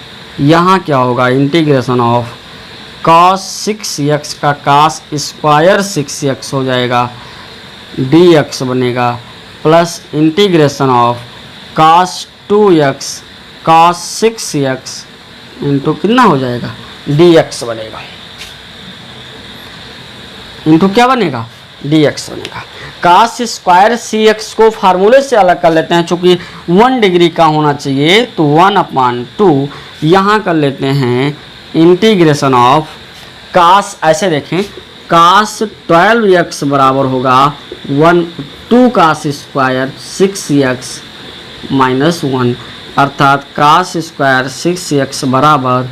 यहाँ क्या होगा इंटीग्रेशन ऑफ cos 6x का cos स्क्वायर 6x हो जाएगा dx बनेगा plus integration of cos 2x cos 6x into कितना हो जाएगा dx बनेगा, इंटू क्या बनेगा dx बनेगा। cos स्क्वायर cx को फार्मूले से अलग कर लेते हैं, चूंकि 1 डिग्री का होना चाहिए तो 1/2 यहाँ कर लेते हैं इंटीग्रेशन ऑफ cos, ऐसे देखें cos 12x बराबर होगा 2 cos स्क्वायर 6x माइनस 1 अर्थात cos स्क्वायर 6x बराबर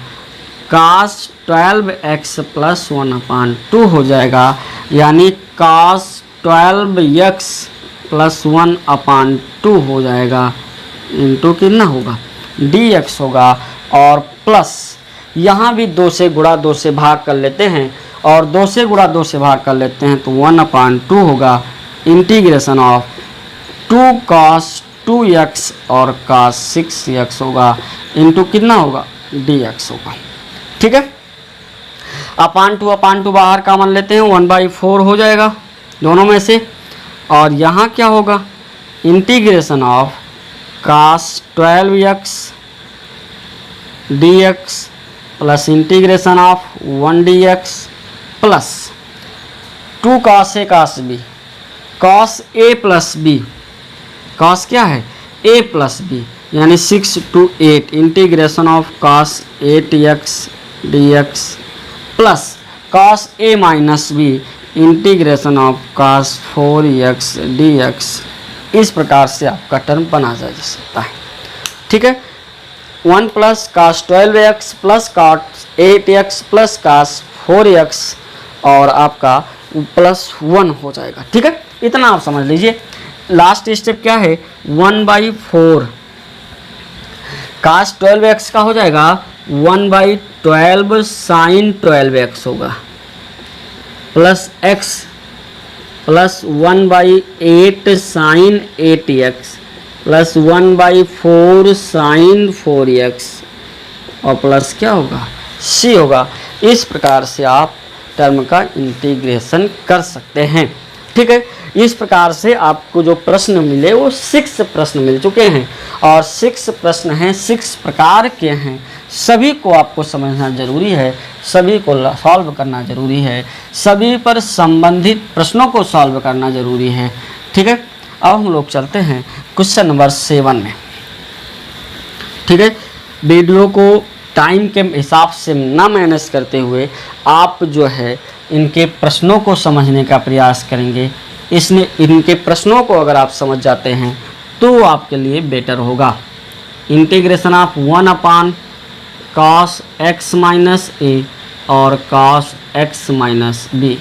cos 12x प्लस 1/2 हो जाएगा, यानी cos 12x प्लस 1/2 हो जाएगा इंटू कितना होगा dx होगा और प्लस यहाँ भी 2 से गुणा 2 से भाग कर लेते हैं और 2 से गुणा 2 से भाग कर लेते हैं तो 1/2 होगा इंटीग्रेशन ऑफ 2 cos 2x और cos 6x होगा इंटू कितना होगा dx होगा। ठीक है, अपान टू बाहर का मान लेते हैं 1/4 हो जाएगा दोनों में से और यहाँ क्या होगा integration of cos 12x dx plus integration of 1 dx plus 2 cos a cos b, cos a plus b, cos क्या है a प्लस b यानी 6 to 8 integration of cos 8x dx plus cos a minus b integration of cos 4x dx। इस प्रकार से आपका term बना जा सकता है। ठीक है, 1 plus cos 12x plus cos 8x plus cos 4x और आपका प्लस 1 हो जाएगा। ठीक है, इतना आप समझ लीजिए। लास्ट स्टेप क्या है 1/4 cos 12x का हो जाएगा 1/12 sin 12x होगा plus x plus 1/8 sin 8x plus 1/4 sin 4x और प्लस क्या होगा c होगा। इस प्रकार से आप टर्म का इंटीग्रेशन कर सकते हैं। ठीक है, इस प्रकार से आपको जो प्रश्न मिले वो 6 प्रश्न मिल चुके हैं और 6 प्रश्न हैं, 6 प्रकार के हैं। सभी को आपको समझना जरूरी है, सभी को सॉल्व करना जरूरी है, सभी पर संबंधित प्रश्नों को सॉल्व करना जरूरी है। ठीक है, अब हम लोग चलते हैं क्वेश्चन नंबर 7 में। ठीक है, वीडियो को टाइम के हिसाब से ना मैनेज करते हुए आप जो है इनके प्रश्नों को समझने का प्रयास करेंगे। इनके प्रश्नों को अगर आप समझ जाते हैं तो वो आपके लिए बेटर होगा। Integration of 1 upon cos x minus a और cos x minus b,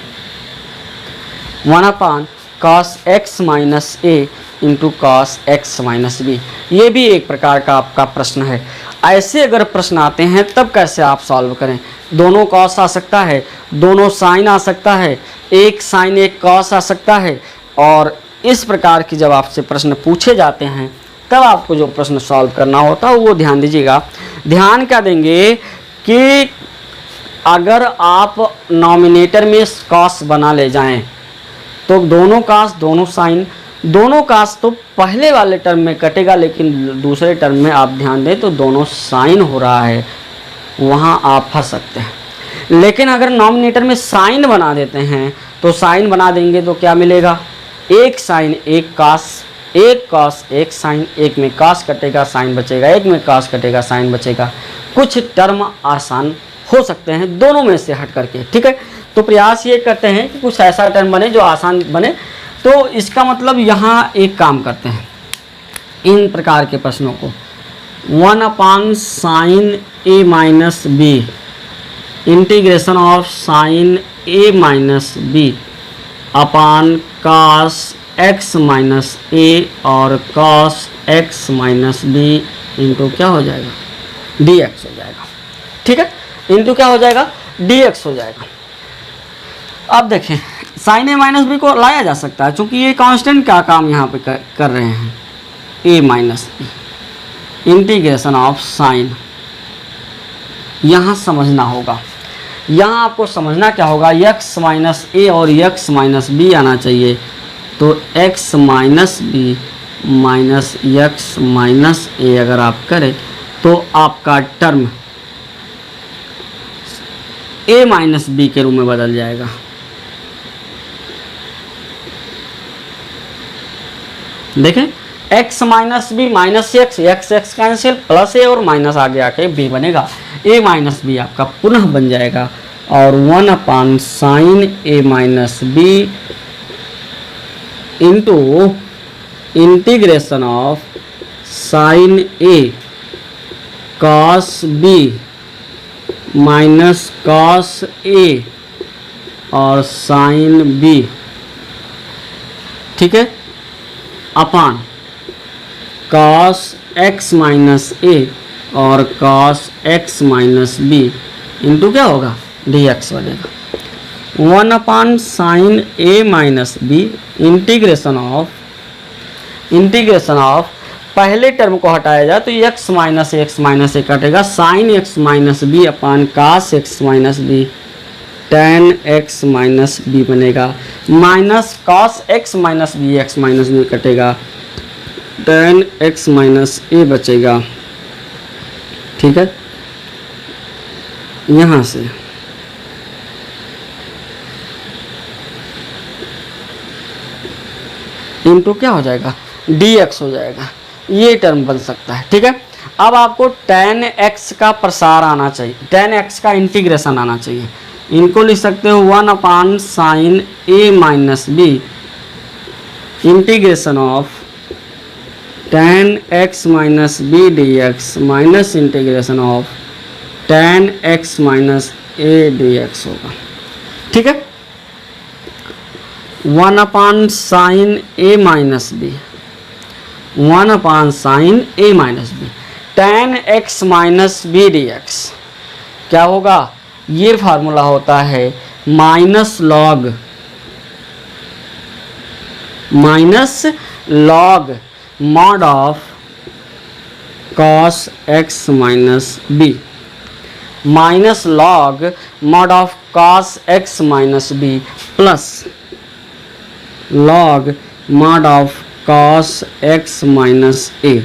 1 upon cos x minus a into cos x minus b. ये भी एक प्रकार का आपका प्रश्न है। ऐसे अगर प्रश्न आते हैं तब कैसे आप सॉल्व करें। दोनों cos आ सकता है, दोनों साइन आ सकता है, एक साइन एक cos आ सकता है। और इस प्रकार की जब आपसे प्रश्न पूछे जाते हैं तब आपको जो प्रश्न सॉल्व करना होता है वो ध्यान दीजिएगा। ध्यान क्या देंगे कि अगर आप नॉमिनेटर में cos बना ले जाएं तो दोनों cos दोनों साइन, दोनों cos तो पहले वाले टर्म में कटेगा, लेकिन दूसरे टर्म में आप ध्यान दें तो दोनों साइन हो रहा है, वहाँ आप फंस सकते हैं। लेकिन अगर नॉमिनेटर में साइन बना देते हैं तो साइन बना देंगे तो क्या मिलेगा, एक साइन एक cos, एक cos एक साइन, एक में cos कटेगा साइन बचेगा, एक में cos कटेगा साइन बचेगा। कुछ टर्म आसान हो सकते हैं दोनों में से हट करके, ठीक है। तो प्रयास ये करते हैं कि कुछ ऐसा टर्म बने जो आसान बने। तो इसका मतलब यहाँ एक काम करते हैं, इन प्रकार के प्रश्नों को 1 upon sine a minus b integration of sine a minus b upon cos x minus a और cos x minus b into क्या हो जाएगा, dx हो जाएगा, ठीक है। इंटू क्या हो जाएगा, dx हो जाएगा। अब देखें साइन ए माइनस बी को लाया जा सकता है, क्योंकि ये कांस्टेंट का काम यहाँ पे कर रहे हैं, a minus b integration of sine. यहाँ समझना होगा, यहाँ आपको समझना क्या होगा, x माइनस ए और x माइनस बी आना चाहिए। तो x minus b minus x minus a अगर आप करें तो आपका टर्म a माइनस बी के रूप में बदल जाएगा। देखें x minus b minus x, x cancel, plus a और माइनस आगे आके b बनेगा, a माइनस बी आपका पुनः बन जाएगा। और 1 upon sine a minus b into integration of sine a cos b minus cos a और साइन बी, ठीक है, upon cos x minus a और cos x minus b into क्या होगा, dx बनेगा। 1 upon sine a minus b integration of पहले term को हटाया जाए तो x माइनस ए कटेगा, sine x minus b upon cos x minus b, tan x minus B बनेगा, minus cos x minus b कटेगा, tan x माइनस ए बचेगा, ठीक है। यहाँ से इंटू क्या हो जाएगा, dx हो जाएगा। ये टर्म बन सकता है, ठीक है। अब आपको tan x का प्रसार आना चाहिए, tan x का इंटीग्रेशन आना चाहिए। इनको लिख सकते हो 1 upon sine a minus b integration of tan x minus b dx minus integration of tan x minus a dx होगा, ठीक है। 1 upon sine a minus b, 1 upon sine a minus b tan x minus b dx क्या होगा, ये formula होता है minus log mod of cos x minus b, minus log mod of cos x minus b plus log mod of cos x minus a,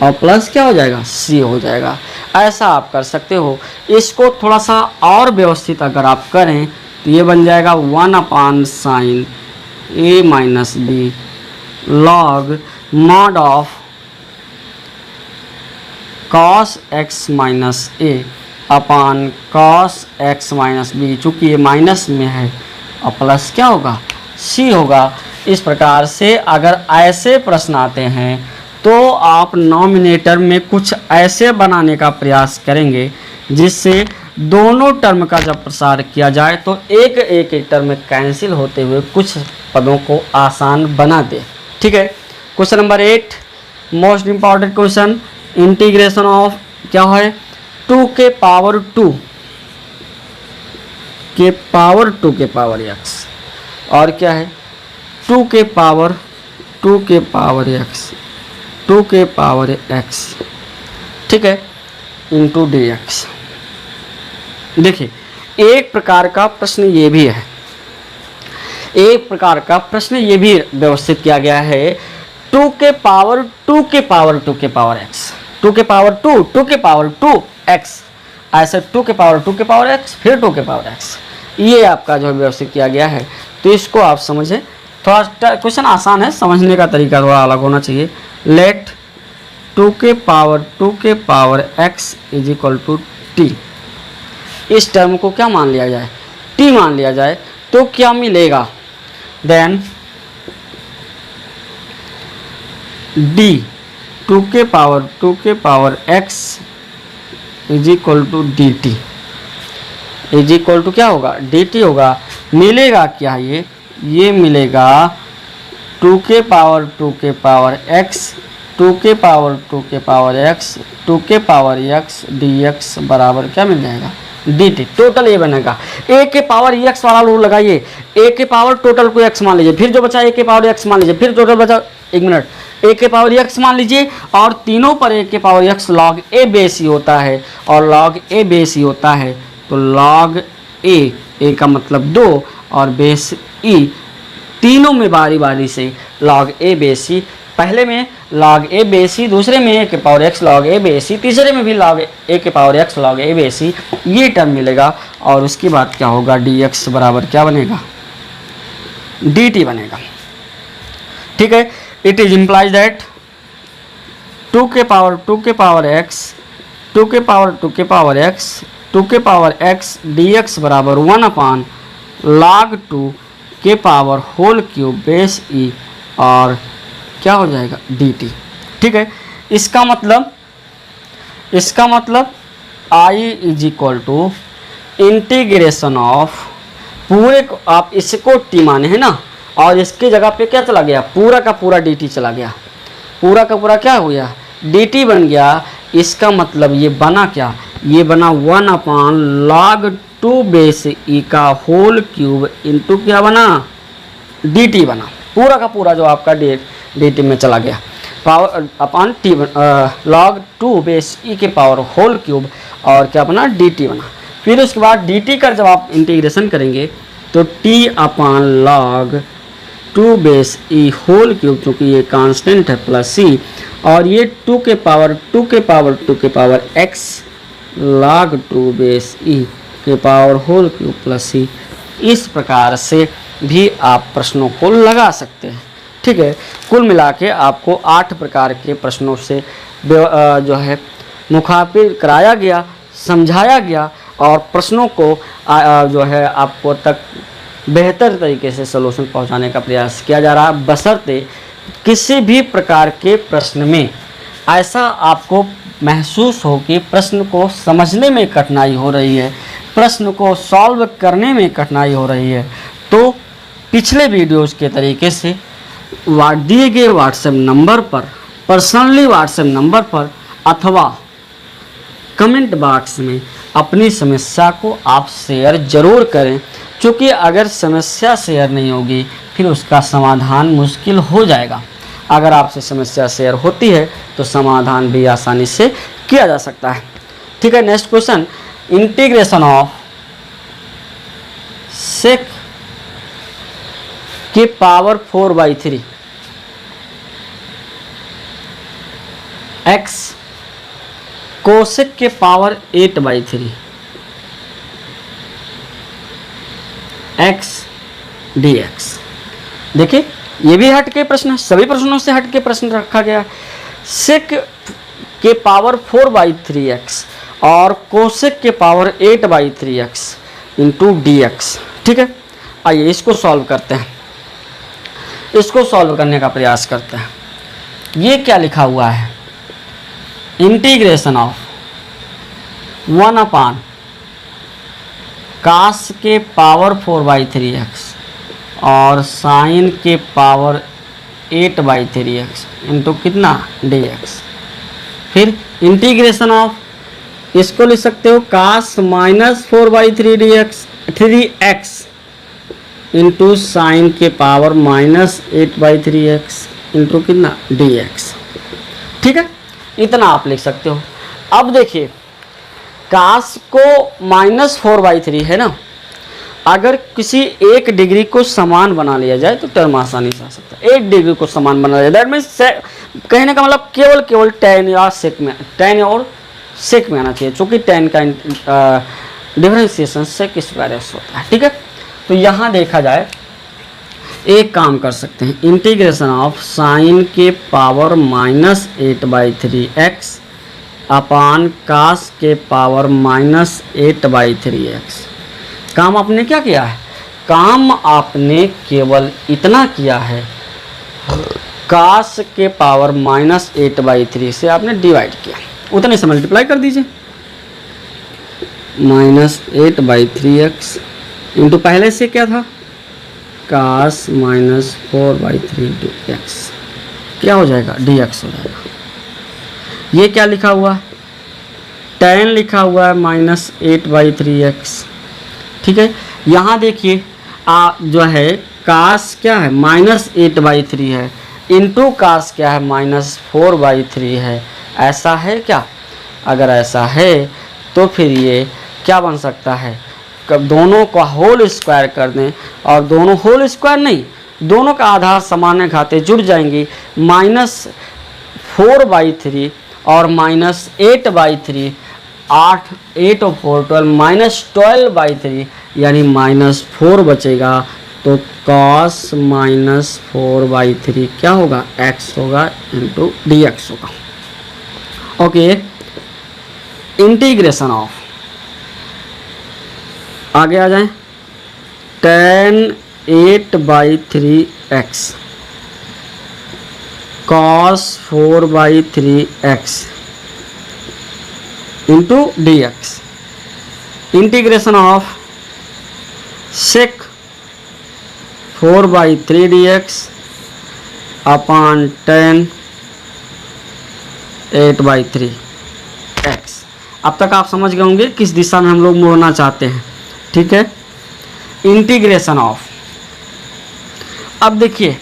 और plus क्या हो जाएगा, c हो जाएगा। ऐसा आप कर सकते हो। इसको थोड़ा सा और व्यवस्थित अगर आप करें तो ये बन जाएगा 1 upon sine a minus b log mod of cos x minus a upon cos x minus b, चूँकि ये माइनस में है, और प्लस क्या होगा, c होगा। इस प्रकार से अगर ऐसे प्रश्न आते हैं तो आप नॉमिनेटर में कुछ ऐसे बनाने का प्रयास करेंगे जिससे दोनों टर्म का जब प्रसार किया जाए तो एक एक टर्म कैंसिल होते हुए कुछ पदों को आसान बना दे। ठीक है। Question number 8 most important question, integration of क्या है 2 के पावर 2 के पावर 2 के पावर x और क्या है 2 के पावर 2 के पावर x 2 के पावर x, ठीक है, इंटू dx। देखिए एक प्रकार का प्रश्न ये भी है, एक प्रकार का प्रश्न ये भी व्यवस्थित किया गया है 2 के पावर 2 के पावर 2 के पावर x, 2 के पावर 2 2 के पावर 2 x, ऐसे 2 के पावर 2 के पावर x फिर 2 के पावर x, ये आपका जो व्यवस्थित किया गया है। तो इसको आप समझें, थोड़ा क्वेश्चन आसान है, समझने का तरीका थोड़ा अलग होना चाहिए। लेट 2 के power x is equal to t, इस टर्म को क्या मान लिया जाए t मान लिया जाए तो क्या मिलेगा, देन d 2 के power x is equal to dt is equal to क्या होगा dt होगा। मिलेगा क्या, ये मिलेगा 2 के पावर x 2 के पावर x 2 के पावर x dx बराबर क्या मिल जाएगा dt। टोटल ये बनेगा a के पावर x वाला रूल लगाइए, a के पावर टोटल को x मान लीजिए, फिर जो बचा a के पावर x मान लीजिए, फिर टोटल बचा, एक मिनट, a के पावर x मान लीजिए और तीनों पर a के power x log a base ही होता है और log a बेस ही होता है, तो log a का मतलब 2 और बेस e, तीनों में बारी बारी से log a बेस ही, पहले में log a बेस ही, दूसरे में a के power x log a base ही, तीसरे में भी log a के power x log a base ही, ये टर्म मिलेगा। और उसके बाद क्या होगा dx बराबर क्या बनेगा dt बनेगा। ठीक है। इट इज इम्प्लाइज दैट 2 के पावर x 2 के पावर x 2 के पावर x dx बराबर 1 अपान log 2 के power whole cube base e और क्या हो जाएगा dt। ठीक है। इसका मतलब I is equal to integration of पूरे को, आप इसको t माने हैं ना, और इसके जगह पे क्या चला गया, पूरा का पूरा dt चला गया, पूरा का पूरा क्या हो गया dt बन गया। इसका मतलब ये बना क्या, ये बना 1 अपान log 2 बेस e का होल क्यूब इंटू क्या बना dt बना, पूरा का पूरा जो आपका dt में चला गया, पावर अपान t log 2 बेस e के पावर होल क्यूब और क्या बना dt बना। फिर उसके बाद dt का जब आप इंटीग्रेशन करेंगे तो t upon log 2 base e whole cube, क्योंकि ये कांस्टेंट है, प्लस c और ये 2 के power x log 2 base e के power whole cube plus c। इस प्रकार से भी आप प्रश्नों को लगा सकते हैं। ठीक है। कुल मिला के आपको 8 प्रकार के प्रश्नों से जो है मुखातिब कराया गया, समझाया गया और प्रश्नों को जो है आपको तक बेहतर तरीके से सलूशन पहुंचाने का प्रयास किया जा रहा है, बशर्ते किसी भी प्रकार के प्रश्न में ऐसा आपको महसूस हो कि प्रश्न को समझने में कठिनाई हो रही है, प्रश्न को सॉल्व करने में कठिनाई हो रही है, तो पिछले वीडियोस के तरीके से दिए गए व्हाट्सएप नंबर पर, पर्सनली व्हाट्सएप नंबर पर अथवा कमेंट बॉक्स में अपनी समस्या को आप शेयर ज़रूर करें, क्योंकि अगर समस्या शेयर नहीं होगी फिर उसका समाधान मुश्किल हो जाएगा। अगर आपसे समस्या शेयर होती है तो समाधान भी आसानी से किया जा सकता है। ठीक है। Next question, integration of sec के पावर 4/3 x कोसेक के पावर 8/3 x dx। देखिए ये भी हट के प्रश्न है, सभी प्रश्नों से हट के प्रश्न रखा गया। सेक के पावर 4/3x और कोसेक के पावर 8/3x इंटू dx। ठीक है। आइए इसको सॉल्व करते हैं। इसको सॉल्व करने का प्रयास करते हैं। ये क्या लिखा हुआ है, इंटीग्रेशन ऑफ 1 अपान कास के पावर 4/3x और साइन के पावर 8/3x इंटू कितना dx। फिर इंटीग्रेशन ऑफ, इसको लिख सकते हो कास -4/3x इंटू साइन के पावर -8/3x इंटू कितना dx। ठीक है, इतना आप लिख सकते हो। अब देखिए कास को -4/3 है ना, अगर किसी एक डिग्री को समान बना लिया जाए तो टर्म आसानी से आ सकता है। 1 डिग्री को समान बना लिया, दैट मीन्स कहने का मतलब केवल tan या सेक में, tan और सेक में आना चाहिए, चूंकि tan का डिफरेंशिएशन सेक स्क्वायर x होता है। ठीक है, तो यहाँ देखा जाए एक काम कर सकते हैं, इंटीग्रेशन ऑफ साइन के पावर -8/3x अपान कास के पावर -8/3x। काम आपने क्या किया है, काम आपने केवल इतना किया है, कास के पावर -8/3 से आपने डिवाइड किया, उतने से मल्टीप्लाई कर दीजिए। -8/3x इंटू पहले से क्या था, कास -4/3x, क्या हो जाएगा dx हो जाएगा। ये क्या लिखा हुआ है, tan लिखा हुआ है -8/3x। ठीक है, यहाँ देखिए जो है कास क्या है -8/3 है, इंटू कास क्या है -4/3 है। ऐसा है क्या, अगर ऐसा है तो फिर ये क्या बन सकता है, दोनों का होल स्क्वायर कर दें, और दोनों होल स्क्वायर नहीं, दोनों का आधार समान घाते जुड़ जाएंगी, -4/3 और -8/3, 8 और 4 12, -12/3 यानी -4 बचेगा। तो cos -4/3 क्या होगा, x होगा इंटू dx होगा। ओके, इंटीग्रेशन ऑफ, आगे आ जाएं, tan 8/3x cos 4/3x into dx। Integration of sec 4/3 dx upon tan 8/3 x। अब तक आप समझ गए होंगे किस दिशा में हम लोग मोड़ना चाहते हैं। ठीक है, इंटीग्रेशन ऑफ, अब देखिए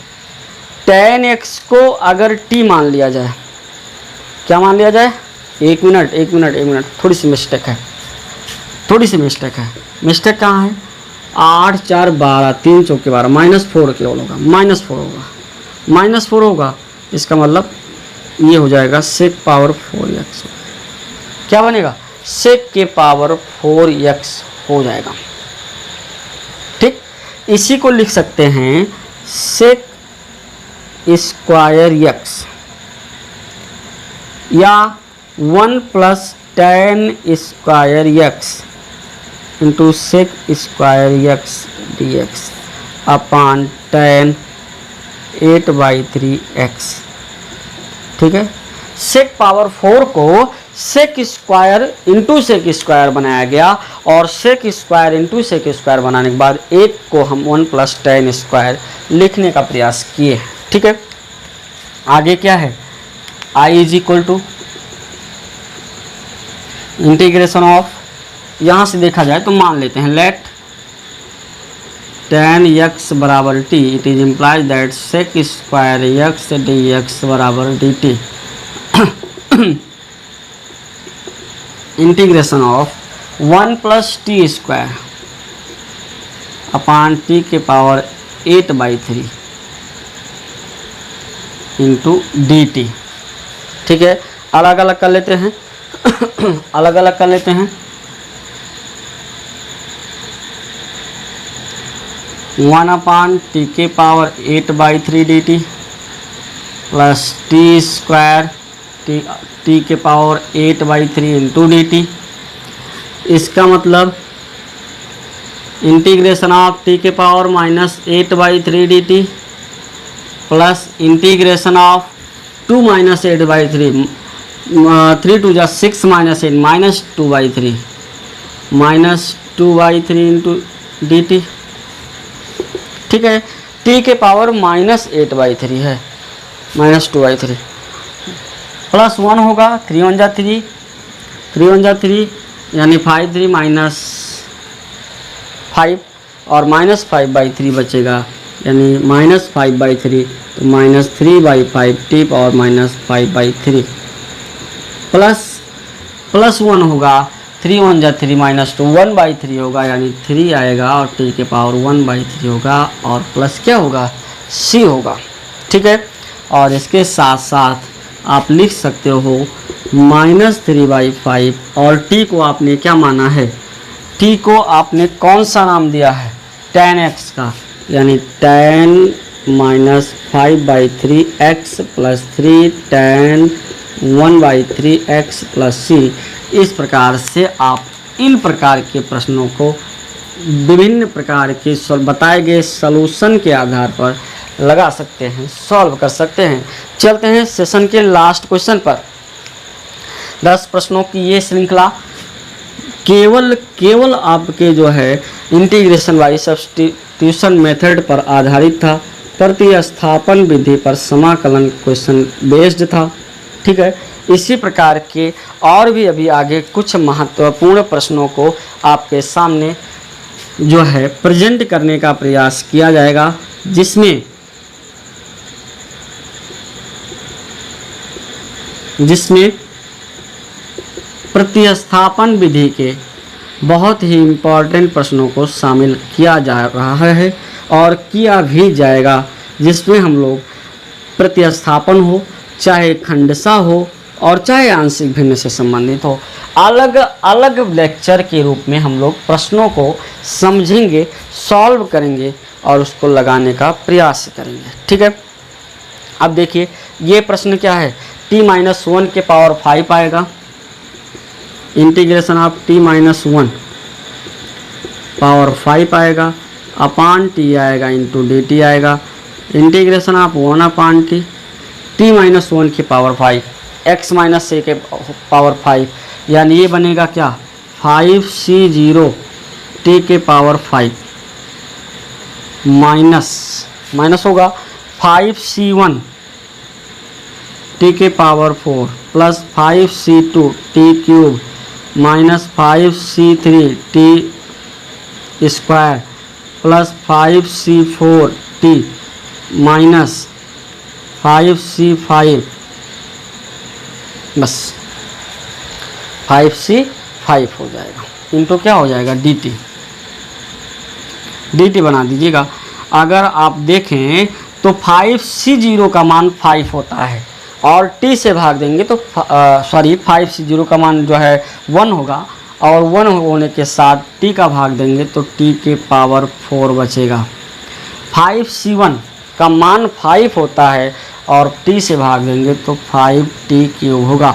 tan x को अगर t मान लिया जाए, क्या मान लिया जाए, एक मिनट, थोड़ी सी मिस्टेक है, मिस्टेक कहाँ है, 8 4 12, 3 चौके 12, -4 केवल होगा, -4 होगा, इसका मतलब ये हो जाएगा sec पावर 4x। क्या बनेगा, sec के पावर 4x हो जाएगा। ठीक, इसी को लिख सकते हैं sec स्क्वायर x या 1 + tan square x into sec square x dx अपान tan 8/3x। ठीक है, sec पावर 4 को sec square into sec square बनाया गया, और sec square into sec square बनाने के बाद एक को हम 1 + tan स्क्वायर लिखने का प्रयास किए। ठीक है, आगे क्या है, I = इंटीग्रेशन ऑफ, यहाँ से देखा जाए तो मान लेते हैं लेट tan x बराबर t, it is implies that sec square x dx बराबर dt। Integration of 1 + t square upon t के पावर 8/3 इंटू dt। ठीक है, अलग अलग कर लेते हैं अलग अलग कर लेते हैं। 1 t के power 8/3 dt plus t square t के पावर 8/3 इंटू dt। इसका मतलब इंटीग्रेशन ऑफ t के power -8/3 dt plus integration of 2 minus 8/3, 3 2 जा 6 minus 8 minus 2/3 minus 2/3 into D T. ठीक है, टी के पावर माइनस 8/3 है, माइनस 2/3 प्लस 1 होगा, 3 1 जा 3, 3 1 जा 3 यानी 5/3 माइनस 5 और माइनस 5/3 बचेगा यानी माइनस 5/3, तो माइनस 3/5 टी और माइनस 5/3 प्लस 1 होगा, 3 1 जा 3 माइनस 2 1/3 होगा यानी 3 आएगा और टी के पावर 1/3 होगा और प्लस क्या होगा, सी होगा। ठीक है, और इसके साथ साथ आप लिख सकते हो माइनस 3/5 और टी को आपने क्या माना है, टी को आपने कौन सा नाम दिया है, tan x का, यानी tan minus 5/3 x plus 3 tan 1/3 x plus c. इस प्रकार से आप इन प्रकार के प्रश्नों को विभिन्न प्रकार के बताए गए सॉल्यूशन के आधार पर लगा सकते हैं, सॉल्व कर सकते हैं। चलते हैं सेशन के लास्ट क्वेश्चन पर। 10 प्रश्नों की ये श्रृंखला केवल आपके जो है इंटीग्रेशन बाई सब्स्टिट्यूशन मेथड पर आधारित था, प्रतिस्थापन विधि पर समाकलन क्वेश्चन बेस्ड था। ठीक है, इसी प्रकार के और भी अभी आगे कुछ महत्वपूर्ण प्रश्नों को आपके सामने जो है प्रेजेंट करने का प्रयास किया जाएगा, जिसमें प्रतिस्थापन विधि के बहुत ही इम्पोर्टेंट प्रश्नों को शामिल किया जा रहा है और किया भी जाएगा, जिसमें हम लोग प्रतिस्थापन हो, चाहे खंडशः हो और चाहे आंशिक भिन्न से संबंधित हो, अलग अलग लेक्चर के रूप में हम लोग प्रश्नों को समझेंगे, सॉल्व करेंगे और उसको लगाने का प्रयास करेंगे। ठीक है, अब देखिए ये प्रश्न क्या है, t-1 के पावर 5 आएगा, इंटीग्रेशन ऑफ t-1 पावर 5 आएगा, अपान टी आएगा इंटू डी टी आएगा, integration of 1 upon T, t-1 की पावर 5 x माइनस ए के पावर 5 यानी ये बनेगा क्या, 5c0 t के पावर 5 माइनस होगा 5c1 t के power 4 plus 5c2 t cube minus 5c3 t square plus 5c4 t minus 5c5, बस 5c5 हो जाएगा इंटू क्या हो जाएगा dt बना दीजिएगा। अगर आप देखें तो 5c0 का मान 5 होता है और t से भाग देंगे तो 5c0 का मान जो है 1 होगा और 1 होने के साथ t का भाग देंगे तो t के पावर 4 बचेगा। 5c1 का मान 5 होता है और t से भाग देंगे तो 5t क्यूब होगा।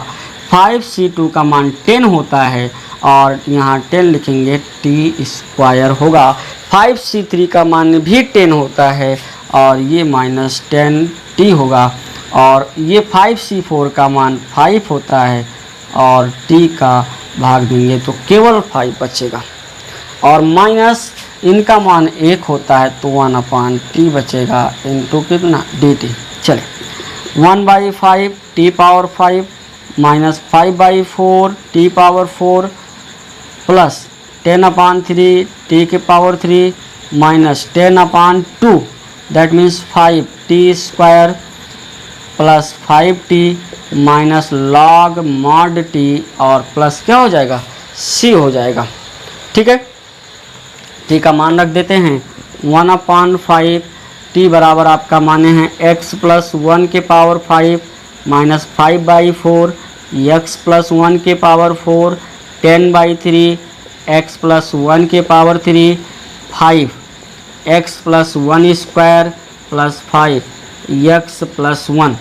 5c2 का मान 10 होता है और यहाँ 10 लिखेंगे t स्क्वायर होगा। 5c3 का मान भी 10 होता है और ये माइनस 10t होगा और ये 5c4 का मान 5 होता है और t का भाग देंगे तो केवल 5 बचेगा और माइनस इनका मान 1 होता है तो 1 अपान टी बचेगा इंटू कितना dt। चले 1/5 t power 5 minus 5/4 t power 4 plus 10 अपान 3 t के power 3 minus 10 upon 2 that means 5t square plus 5t minus log mod t और प्लस क्या हो जाएगा c हो जाएगा। ठीक है, t का मान रख देते हैं 1/5 t बराबर आपका माने हैं x प्लस 1 के पावर 5 माइनस 5/4 x प्लस 1 के पावर 4 10/3 x प्लस 1 के power 3 5 x plus 1 square plus 5 x plus 1।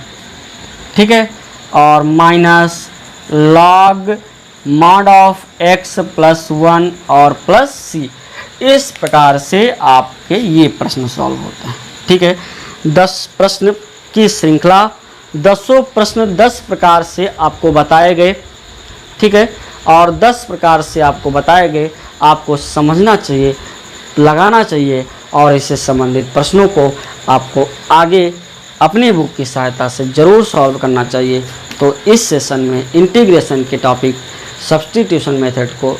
ठीक है, और minus log mod of x plus 1 और प्लस c। इस प्रकार से आपके ये प्रश्न सॉल्व होता है। ठीक है, 10 प्रश्न की श्रृंखला। 10 प्रश्न 10 प्रकार से आपको बताए गए, ठीक है, और 10 प्रकार से आपको बताए गए, आपको समझना चाहिए, लगाना चाहिए और इससे संबंधित प्रश्नों को आपको आगे अपनी बुक की सहायता से ज़रूर सॉल्व करना चाहिए। तो इस सेशन में इंटीग्रेशन के टॉपिक सब्स्टिट्यूशन मेथड को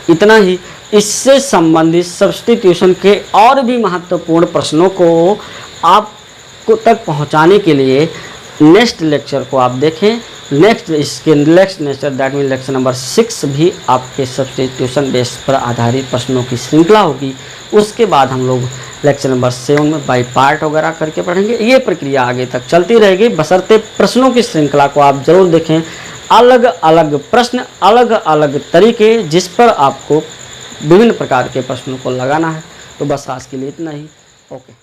इतना ही। इससे संबंधित सब्स्टिट्यूशन के और भी महत्वपूर्ण प्रश्नों को आपको तक पहुंचाने के लिए नेक्स्ट लेक्चर को आप देखें। Next lecture that mean lecture number 6 भी आपके सब्स्टिट्यूशन बेस पर आधारित प्रश्नों की श्रृंखला होगी। उसके बाद हम लोग लेक्चर नंबर 7 में बाई पार्ट वगैरह करके पढ़ेंगे। ये प्रक्रिया आगे तक चलती रहेगी, बशर्ते प्रश्नों की श्रृंखला को आप जरूर देखें। अलग अलग प्रश्न, अलग अलग तरीके, जिस पर आपको विभिन्न प्रकार के प्रश्नों को लगाना है। तो बस आज के लिए इतना ही। ओके।